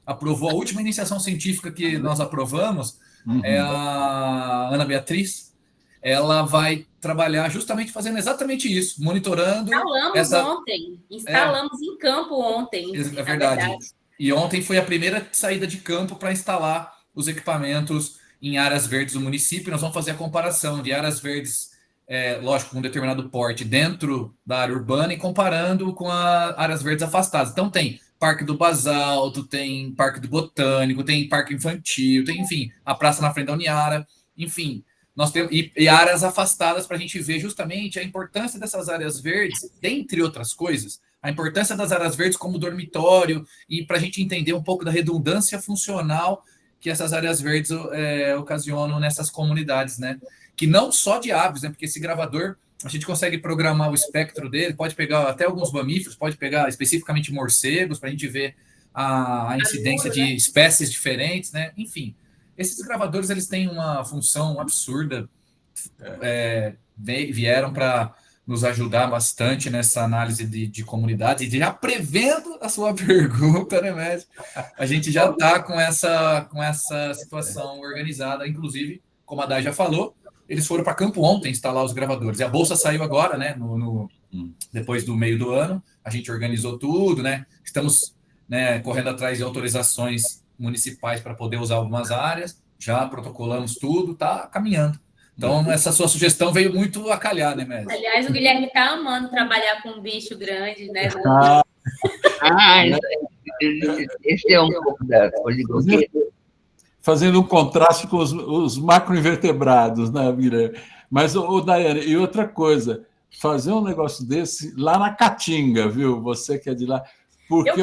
aprovou a última iniciação científica que nós aprovamos, é a Ana Beatriz. Ela vai trabalhar justamente fazendo exatamente isso, monitorando. Instalamos em campo ontem. É verdade. E ontem foi a primeira saída de campo para instalar os equipamentos em áreas verdes do município. Nós vamos fazer a comparação de áreas verdes, lógico, com um determinado porte dentro da área urbana e comparando com as áreas verdes afastadas. Então tem Parque do Basalto, tem Parque do Botânico, tem Parque Infantil, tem, enfim, a praça na frente da Uniara, enfim. Nós temos e áreas afastadas para a gente ver justamente a importância dessas áreas verdes, dentre outras coisas, a importância das áreas verdes como dormitório e para a gente entender um pouco da redundância funcional que essas áreas verdes ocasionam nessas comunidades, né? Que não só de aves, né? Porque esse gravador, a gente consegue programar o espectro dele, pode pegar até alguns mamíferos, pode pegar especificamente morcegos para a gente ver a incidência de espécies diferentes, né? Enfim. Esses gravadores eles têm uma função absurda, vieram para nos ajudar bastante nessa análise de comunidade, e já prevendo a sua pergunta, né, Mestre? A gente já está com essa situação organizada, inclusive, como a Dai já falou, eles foram para campo ontem instalar os gravadores, e a bolsa saiu agora, né, depois do meio do ano, a gente organizou tudo, né, estamos correndo atrás de autorizações municipais para poder usar algumas áreas, já protocolamos tudo, está caminhando. Então, essa sua sugestão veio muito a calhar, né, Mestre? Aliás, o Guilherme está amando trabalhar com um bicho grande, né? Esse é um pouco da oligoquia. Fazendo um contraste com os macroinvertebrados, né, Guilherme? Mas, Daiane, e outra coisa, fazer um negócio desse lá na Caatinga, viu? Você que é de lá. Porque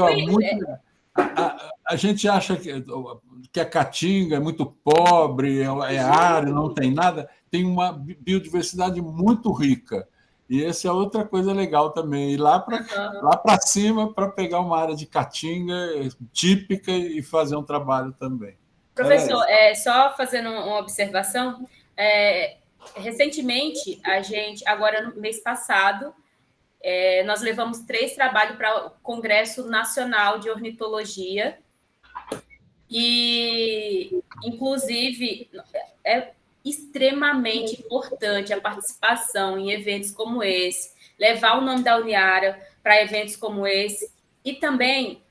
a gente acha que a Caatinga é muito pobre, é área, não tem nada. Tem uma biodiversidade muito rica. E essa é outra coisa legal também. Ir lá para cima para pegar uma área de Caatinga típica e fazer um trabalho também. Professor, só fazendo uma observação, recentemente, agora no mês passado, nós levamos 3 trabalhos para o Congresso Nacional de Ornitologia, e, inclusive, é extremamente importante a participação em eventos como esse, levar o nome da Uniara para eventos como esse, e também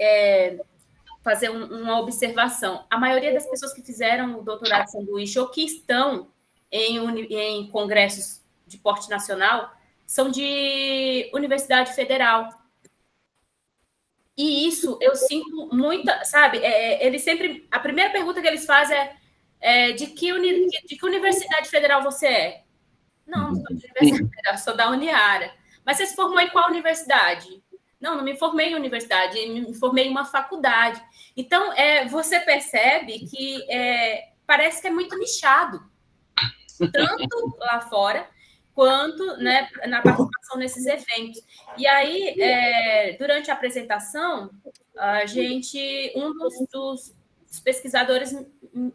fazer uma observação. A maioria das pessoas que fizeram o doutorado de sanduíche ou que estão em congressos de porte nacional são de Universidade Federal. E isso eu sinto muita, sabe? Eles sempre, a primeira pergunta que eles fazem de que Universidade Federal você é? Não, não sou de Universidade Federal, sou da Uniara. Mas você se formou em qual universidade? Não me formei em universidade, me formei em uma faculdade. Então, você percebe que parece que é muito nichado, tanto lá fora, quanto, né, na participação nesses eventos. E aí, durante a apresentação, um dos pesquisadores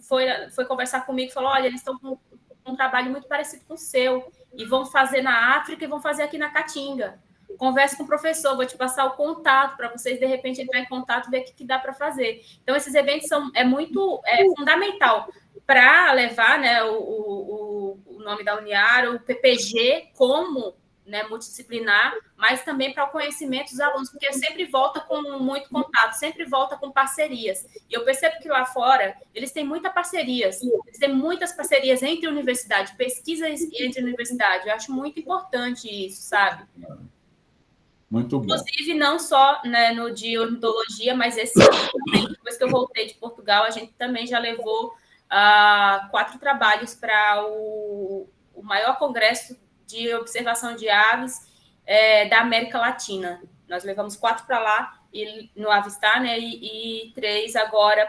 foi conversar comigo e falou, olha, eles estão com um trabalho muito parecido com o seu, e vão fazer na África e vão fazer aqui na Caatinga. Converse com o professor, vou te passar o contato para vocês, de repente, entrar em contato e ver o que dá para fazer. Então, esses eventos é fundamental para levar, né, o nome da Uniara, o PPG, como, né, multidisciplinar, mas também para o conhecimento dos alunos, porque sempre volta com muito contato, sempre volta com parcerias. E eu percebo que lá fora, eles têm muitas parcerias entre universidades, pesquisas entre universidades. Eu acho muito importante isso, sabe? Muito bom. Inclusive, não só, né, no de ornitologia, mas esse ano também, depois que eu voltei de Portugal, a gente também já levou 4 trabalhos para o maior congresso de observação de aves da América Latina. Nós levamos 4 para lá, no Avistar, né, e 3 agora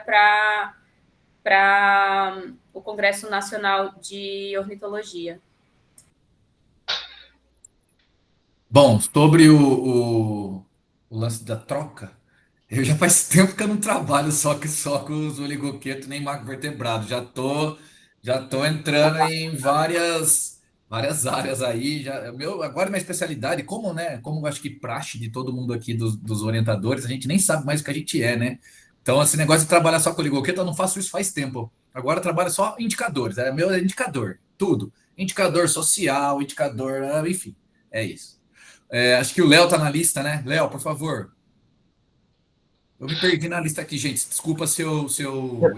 para o Congresso Nacional de Ornitologia. Bom, sobre o lance da troca, eu já faz tempo que eu não trabalho só com os oligoquetos nem macrovertebrados. Já tô entrando em várias áreas aí. Agora minha especialidade, como eu acho que praxe de todo mundo aqui dos orientadores, a gente nem sabe mais o que a gente é, né? Então, esse negócio de trabalhar só com oligoqueto, eu não faço isso faz tempo. Agora eu trabalho só indicadores, meu indicador, tudo. Indicador social, indicador, enfim, é isso. Acho que o Léo está na lista, né? Léo, por favor. Eu me perdi na lista aqui, gente. Desculpa se eu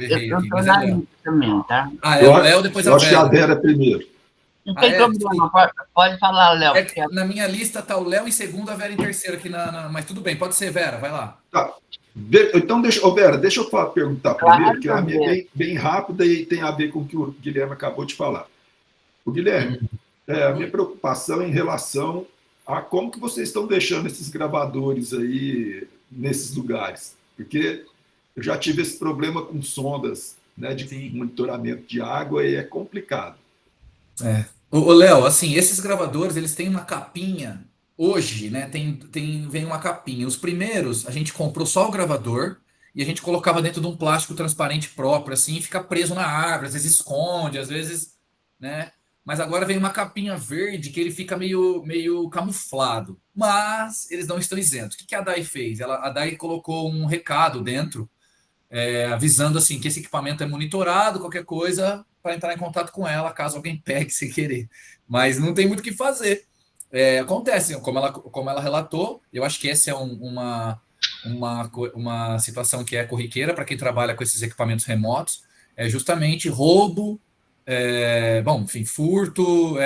errei aqui. Eu estou na lista também, tá? É o Léo, depois eu a acho que a Vera. Vera primeiro. Não tem problema, pode falar, Léo. Na minha lista está o Léo em segundo, a Vera em terceiro aqui mas tudo bem, pode ser, Vera, vai lá. Tá. Então, Vera, deixa eu perguntar primeiro, que a minha é bem rápida e tem a ver com o que o Guilherme acabou de falar. O Guilherme, a minha preocupação é em relação a como que vocês estão deixando esses gravadores aí nesses lugares, porque eu já tive esse problema com sondas, né, de monitoramento de água e é complicado. Ô, Léo, assim, esses gravadores, eles têm uma capinha, hoje, né, vem uma capinha. Os primeiros, a gente comprou só o gravador e a gente colocava dentro de um plástico transparente próprio, assim, e fica preso na árvore, às vezes esconde, às vezes, né... Mas agora vem uma capinha verde que ele fica meio camuflado. Mas eles não estão isentos. O que a DAI fez? A DAI colocou um recado dentro, avisando assim que esse equipamento é monitorado, qualquer coisa, para entrar em contato com ela, caso alguém pegue sem querer. Mas não tem muito o que fazer. Acontece, como ela relatou, eu acho que essa é uma situação que é corriqueira para quem trabalha com esses equipamentos remotos, é justamente roubo, enfim, furto,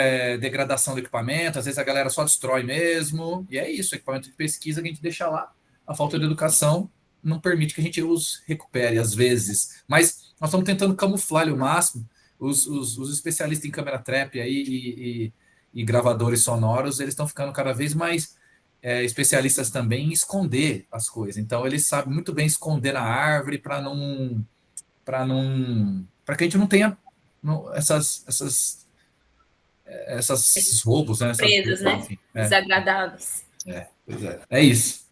degradação do equipamento, às vezes a galera só destrói mesmo, e é isso, equipamento de pesquisa que a gente deixa lá, a falta de educação não permite que a gente os recupere, às vezes, mas nós estamos tentando camuflar o máximo, os especialistas em câmera trap aí e gravadores sonoros, eles estão ficando cada vez mais especialistas também em esconder as coisas, então eles sabem muito bem esconder na árvore para que a gente não tenha esses roubos, né? Surpresas, né? Enfim, desagradáveis. É isso.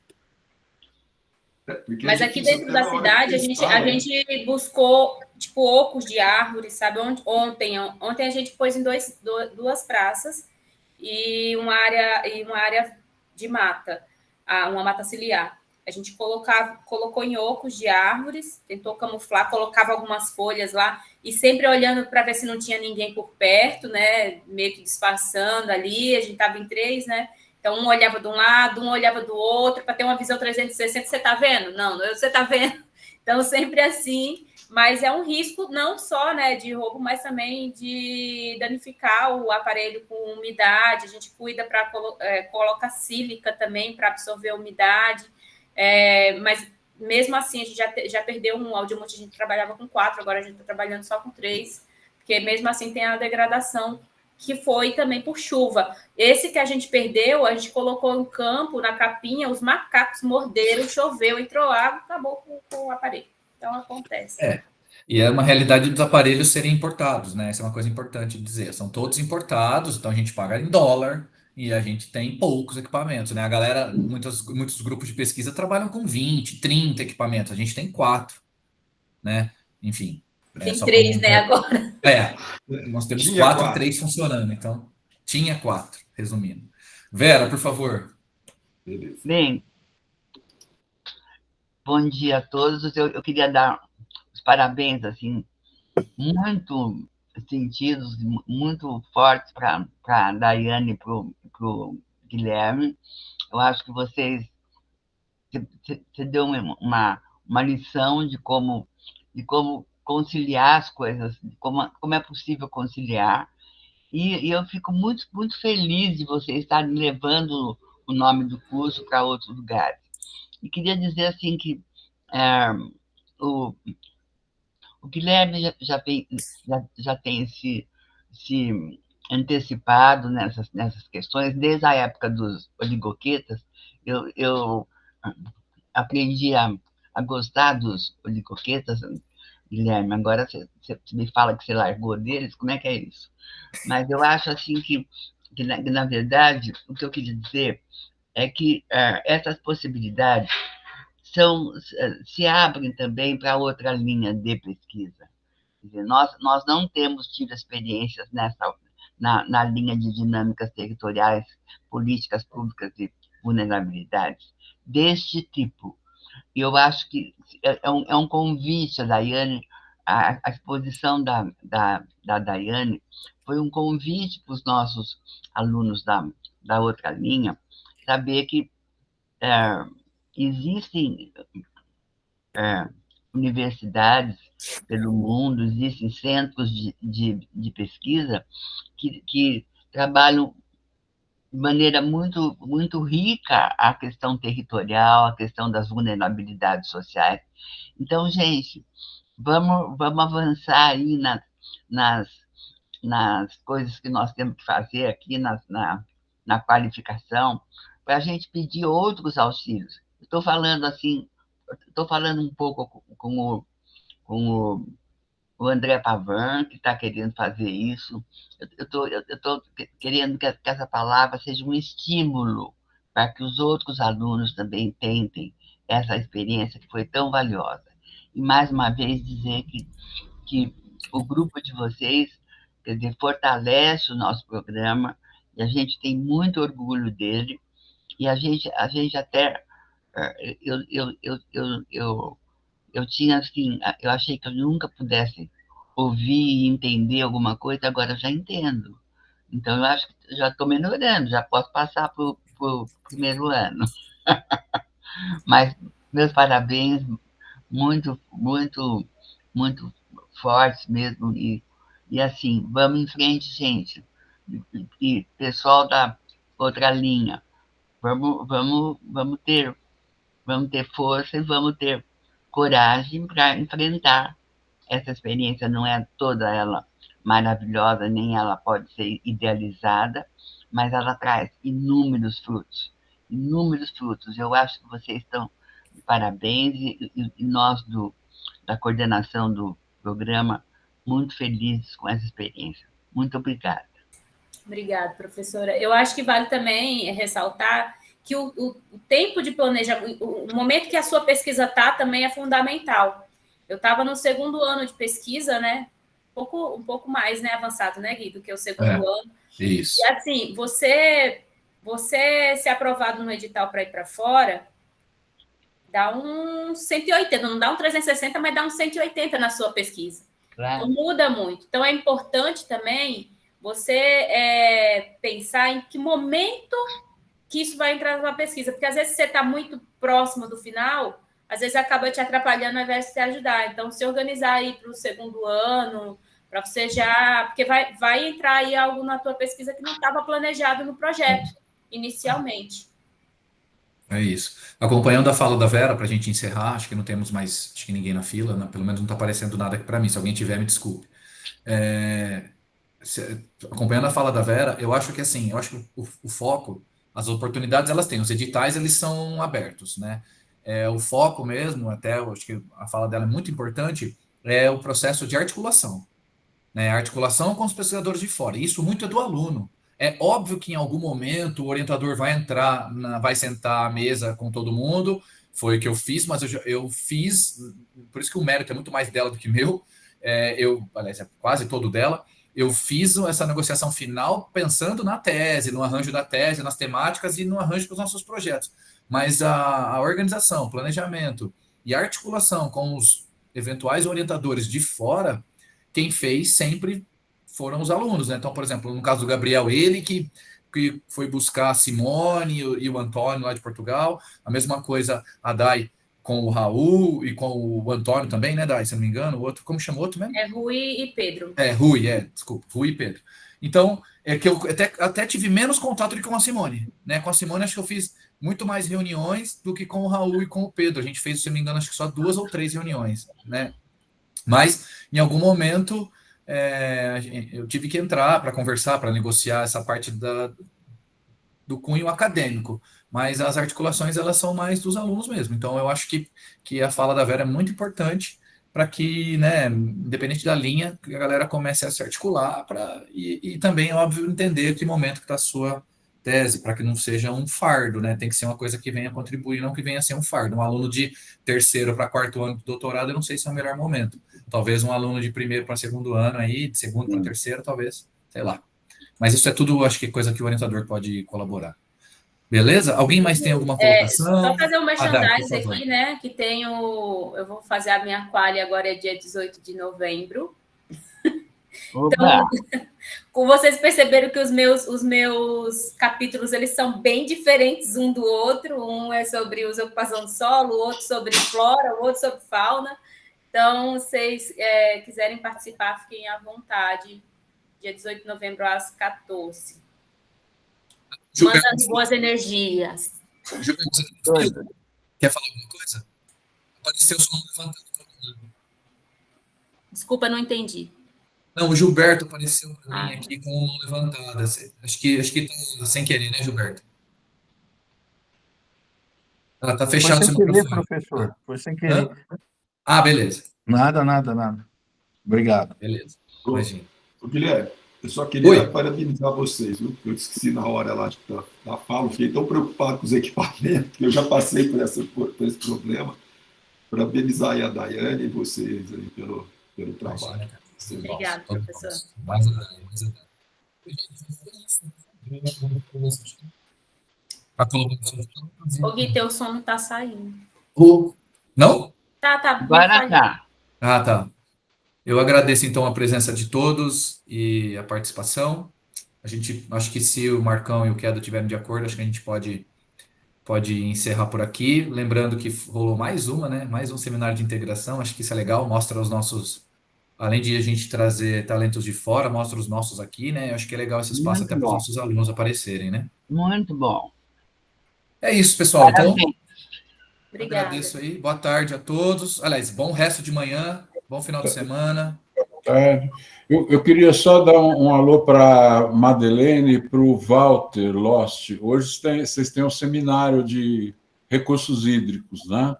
Mas aqui dentro da cidade, a gente buscou tipo ocos de árvores, sabe? Ontem a gente pôs em duas praças e uma área de mata, uma mata ciliar. A gente colocou em ocos de árvores, tentou camuflar, colocava algumas folhas lá, e sempre olhando para ver se não tinha ninguém por perto, né? Meio que disfarçando ali, a gente estava em 3, né? Então, um olhava de um lado, um olhava do outro, para ter uma visão 360. Você está vendo? Não, você está vendo. Então, sempre assim, mas é um risco não só, né, de roubo, mas também de danificar o aparelho com umidade. A gente cuida para colocar sílica também para absorver a umidade. Mas mesmo assim, a gente já perdeu um audiomonte, a gente trabalhava com 4, agora a gente está trabalhando só com 3, porque mesmo assim tem a degradação, que foi também por chuva. Esse que a gente perdeu, a gente colocou em campo, na capinha, os macacos morderam, choveu, entrou água, acabou com o aparelho. Então, acontece. E é uma realidade dos aparelhos serem importados, né? Essa é uma coisa importante de dizer. São todos importados, então a gente paga em dólar e a gente tem poucos equipamentos, né? A galera, muitos grupos de pesquisa trabalham com 20, 30 equipamentos. A gente tem 4, né? Enfim. Tem 3, né, agora? Nós temos 4 e 3 funcionando, então tinha 4, resumindo. Vera, por favor. Beleza. Bem, bom dia a todos. Eu queria dar os parabéns, assim, muito sentidos, muito fortes para a Daiane e para o Guilherme. Eu acho que você deu uma lição de como conciliar as coisas, como é possível conciliar. E eu fico muito, muito feliz de vocês estarem levando o nome do curso para outros lugares. E queria dizer assim que o Guilherme já tem se antecipado nessas questões. Desde a época dos oligoquetas, eu aprendi a gostar dos oligoquetas, Guilherme. Agora você me fala que você largou deles, como é que é isso? Mas eu acho assim que na verdade, o que eu queria dizer é que essas possibilidades se abrem também para outra linha de pesquisa. Quer dizer, nós não temos tido experiências na linha de dinâmicas territoriais, políticas públicas de vulnerabilidades deste tipo. E eu acho que é um convite a Daiane, a exposição da Daiane foi um convite para os nossos alunos da outra linha saber que existem universidades pelo mundo, existem centros de pesquisa que trabalham de maneira muito, muito rica a questão territorial, a questão das vulnerabilidades sociais. Então, gente, vamos avançar aí nas coisas que nós temos que fazer aqui na qualificação, para a gente pedir outros auxílios. Estou falando assim, estou falando um pouco com o André Pavan, que está querendo fazer isso. Eu estou querendo que essa palavra seja um estímulo para que os outros alunos também tentem essa experiência que foi tão valiosa. E, mais uma vez, dizer que o grupo de vocês, quer dizer, fortalece o nosso programa, e a gente tem muito orgulho dele, e a gente até... Eu tinha, assim, eu achei que eu nunca pudesse ouvir e entender alguma coisa, agora eu já entendo. Então, eu acho que já estou melhorando, já posso passar para o primeiro ano. Mas, meus parabéns, muito, muito, muito fortes mesmo. E assim, vamos em frente, gente. E pessoal da outra linha, vamos ter força e vamos ter coragem para enfrentar essa experiência. Não é toda ela maravilhosa, nem ela pode ser idealizada, mas ela traz inúmeros frutos. Inúmeros frutos. Eu acho que vocês estão de parabéns e nós da coordenação do programa muito felizes com essa experiência. Muito obrigada. Obrigada, professora. Eu acho que vale também ressaltar que o tempo de planejamento, o momento que a sua pesquisa está também é fundamental. Eu estava no segundo ano de pesquisa, né? Um pouco mais, né, avançado, né, Gui, do que o segundo ano. Isso. E assim, você ser aprovado no edital para ir para fora, dá um 180, não dá um 360, mas dá um 180 na sua pesquisa. Então, muda muito. Então, é importante também você pensar em que momento que isso vai entrar na sua pesquisa, porque às vezes você está muito próximo do final, às vezes acaba te atrapalhando ao invés de te ajudar. Então, se organizar aí para o segundo ano, para você já... Porque vai entrar aí algo na tua pesquisa que não estava planejado no projeto, inicialmente. É isso. Acompanhando a fala da Vera, para a gente encerrar, acho que não temos mais, acho que ninguém na fila, né? Pelo menos não está aparecendo nada aqui para mim. Se alguém tiver, me desculpe. Acompanhando a fala da Vera, eu acho que assim, eu acho que o foco, as oportunidades elas têm, os editais eles são abertos, né? O foco mesmo, até eu acho que a fala dela é muito importante, é o processo de articulação, né? Articulação com os pesquisadores de fora. Isso muito é do aluno. É óbvio que em algum momento o orientador vai entrar, vai sentar à mesa com todo mundo. Foi o que eu fiz, mas eu fiz, por isso que o mérito é muito mais dela do que meu. Aliás, é quase todo dela. Eu fiz essa negociação final pensando na tese, no arranjo da tese, nas temáticas e no arranjo dos nossos projetos. Mas a organização, planejamento e articulação com os eventuais orientadores de fora, quem fez sempre foram os alunos, né? Então, por exemplo, no caso do Gabriel, ele que foi buscar a Simone e o Antônio lá de Portugal, a mesma coisa a Dai com o Raul e com o Antônio também, né, Dai, se não me engano, o outro, como chamou o outro mesmo? Rui e Pedro. Desculpa, Rui e Pedro. Então, que eu até tive menos contato do que com a Simone, né? Com a Simone, acho que eu fiz muito mais reuniões do que com o Raul e com o Pedro. A gente fez, se não me engano, acho que só 2 ou 3 reuniões, né? Mas, em algum momento, eu tive que entrar para conversar, para negociar essa parte do cunho acadêmico. Mas as articulações, elas são mais dos alunos mesmo. Então, eu acho que a fala da Vera é muito importante para que, né, independente da linha, que a galera comece a se articular e também, óbvio, entender que momento que está a sua tese, para que não seja um fardo, né? Tem que ser uma coisa que venha contribuir, não que venha a ser um fardo. Um aluno de terceiro para quarto ano de doutorado, eu não sei se é o melhor momento. Talvez um aluno de primeiro para segundo ano aí, de segundo para terceiro, talvez, sei lá. Mas isso é tudo, acho que coisa que o orientador pode colaborar. Beleza? Alguém mais tem alguma colocação? Só fazer um merchandising aqui, né? Que eu vou fazer a minha quali agora, é dia 18 de novembro. Então, como vocês perceberam que os meus capítulos eles são bem diferentes um do outro. Um é sobre uso e ocupação do solo, o outro sobre flora, o outro sobre fauna. Então, se vocês quiserem participar, fiquem à vontade. Dia 18 de novembro, às 14. Mandando boas energias. Gilberto, quer falar alguma coisa? Apareceu o som levantado. Desculpa, não entendi. Não, o Gilberto apareceu para mim aqui com a mão levantada. Acho que tá sem querer, né, Gilberto? Tá fechado Foi seu sem querer, microfone. professor. Foi sem querer. Beleza. Nada. Obrigado. Beleza. Imagina. Guilherme, eu só queria parabenizar vocês, viu? Eu esqueci na hora lá da fala, fiquei tão preocupado com os equipamentos, que eu já passei por esse problema. Parabenizar aí a Daiane e vocês aí pelo trabalho. Obrigada, professor. Mais Ô, Gui, teu som não está saindo. Não? Tá. Agora tá. Tá. Eu agradeço, então, a presença de todos e a participação. Acho que se o Marcão e o Kedo estiverem de acordo, acho que a gente pode encerrar por aqui. Lembrando que rolou mais um seminário de integração. Acho que isso é legal, mostra os nossos... Além de a gente trazer talentos de fora, mostra os nossos aqui, né? Acho que é legal esse espaço Muito até para os bom. nossos alunos aparecerem, né? Muito bom. É isso, pessoal. Parabéns. Então, Obrigada. agradeço aí. Boa tarde a todos. Aliás, bom resto de manhã, bom final de semana. Eu queria só dar um alô para Madeleine e para o Walter Lost. Hoje vocês têm um seminário de recursos hídricos, né?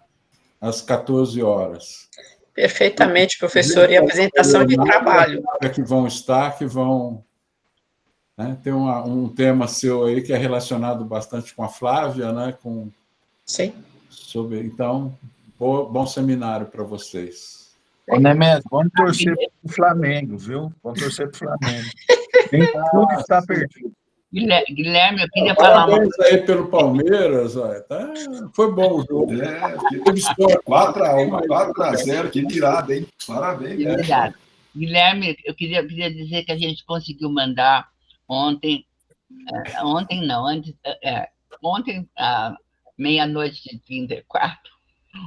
Às 14 horas. Perfeitamente, professor, e apresentação de trabalho. Que vão né? Tem um tema seu aí que é relacionado bastante com a Flávia, né? Sim. Então, bom seminário para vocês. Ô, Nemesis, vamos torcer para o Flamengo, viu? Vamos torcer para o Flamengo. Nem tudo está perdido. Guilherme, eu queria falar uma Parabéns aí pelo Palmeiras. Tá? Foi bom o jogo. Teve história. 4-1, 4-0, que virada, hein? Parabéns. Obrigado. Guilherme, eu queria dizer que a gente conseguiu mandar ontem, ontem, à meia-noite de 34,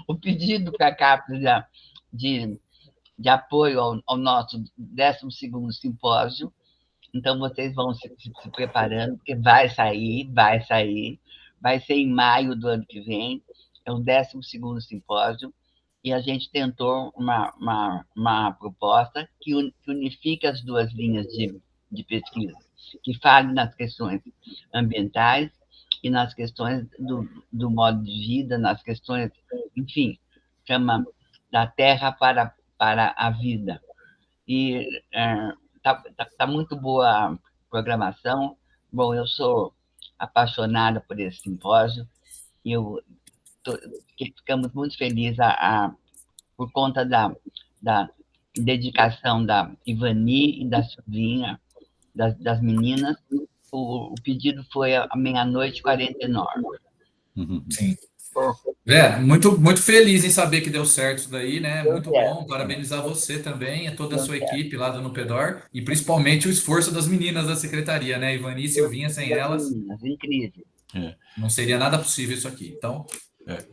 o pedido para a CAPES de apoio ao nosso 12º simpósio. Então, vocês vão se preparando, porque vai sair, vai ser em maio do ano que vem, é o 12º simpósio, e a gente tentou uma proposta que unifica as duas linhas de pesquisa, que fale nas questões ambientais e nas questões do modo de vida, nas questões, enfim, chama da terra para a vida. E tá muito boa a programação. Bom, eu sou apaixonada por esse simpósio e ficamos muito felizes por conta da dedicação da Ivani e da Silvinha, das meninas. O pedido foi à meia-noite 49. Sim. Muito, muito feliz em saber que deu certo isso daí, né? Muito bom. Parabenizar você também, a toda a sua equipe lá do Nupedor, e principalmente o esforço das meninas da secretaria, né? Ivani e Silvinha, sem elas, incrível. Não seria nada possível isso aqui. Então,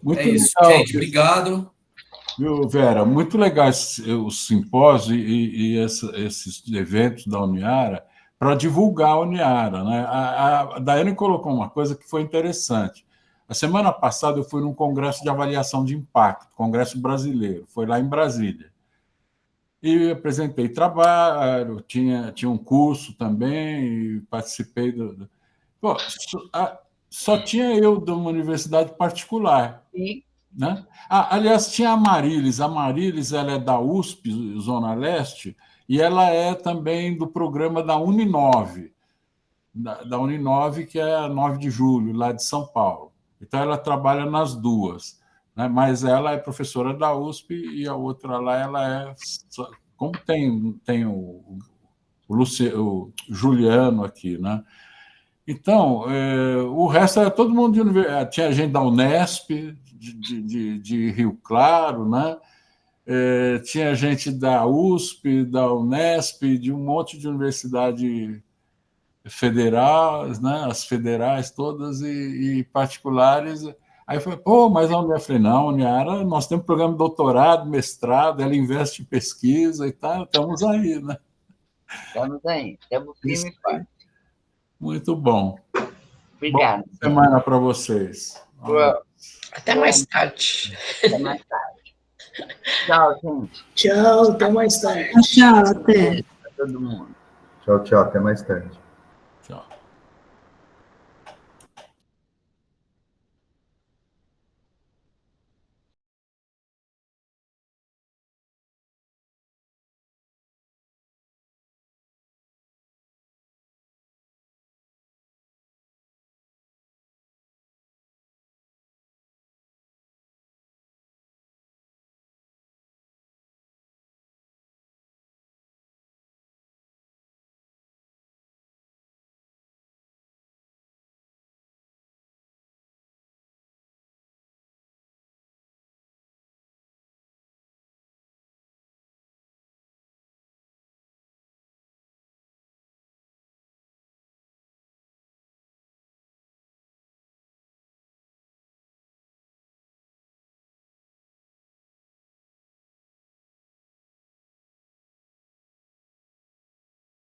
muito é isso. legal, Gente, obrigado. Viu, Vera? Muito legal o simpósio e esses eventos da Uniara para divulgar a Uniara, né? A Daiane colocou uma coisa que foi interessante. A semana passada eu fui num congresso de avaliação de impacto, congresso brasileiro, foi lá em Brasília. E apresentei trabalho, tinha um curso também, e participei do... Pô, só tinha eu de uma universidade particular. Né? Aliás, tinha a Marilis. A Marilis, ela é da USP, Zona Leste, e ela é também do programa da Uninove, da Uninove, que é a 9 de julho, lá de São Paulo. Então, ela trabalha nas duas, né? Mas ela é professora da USP e a outra lá, ela é... Como tem o Juliano aqui, né? Então, o resto era todo mundo de universidade. Tinha gente da Unesp, de Rio Claro, né? Tinha gente da USP, da Unesp, de um monte de universidade federal, né? As federais todas e particulares. Aí eu falei, mas a Uniara, falei, não, a Uniara, nós temos programa de doutorado, mestrado, ela investe em pesquisa e tal, estamos aí, né? Estamos aí, estamos firme e forte. Muito bom. Obrigado. Boa semana para vocês. Até mais tarde. Até mais tarde. Tchau, gente. Tchau, até mais tarde. Tchau, até. Para todo mundo. Tchau, tchau, até mais tarde. Tchau.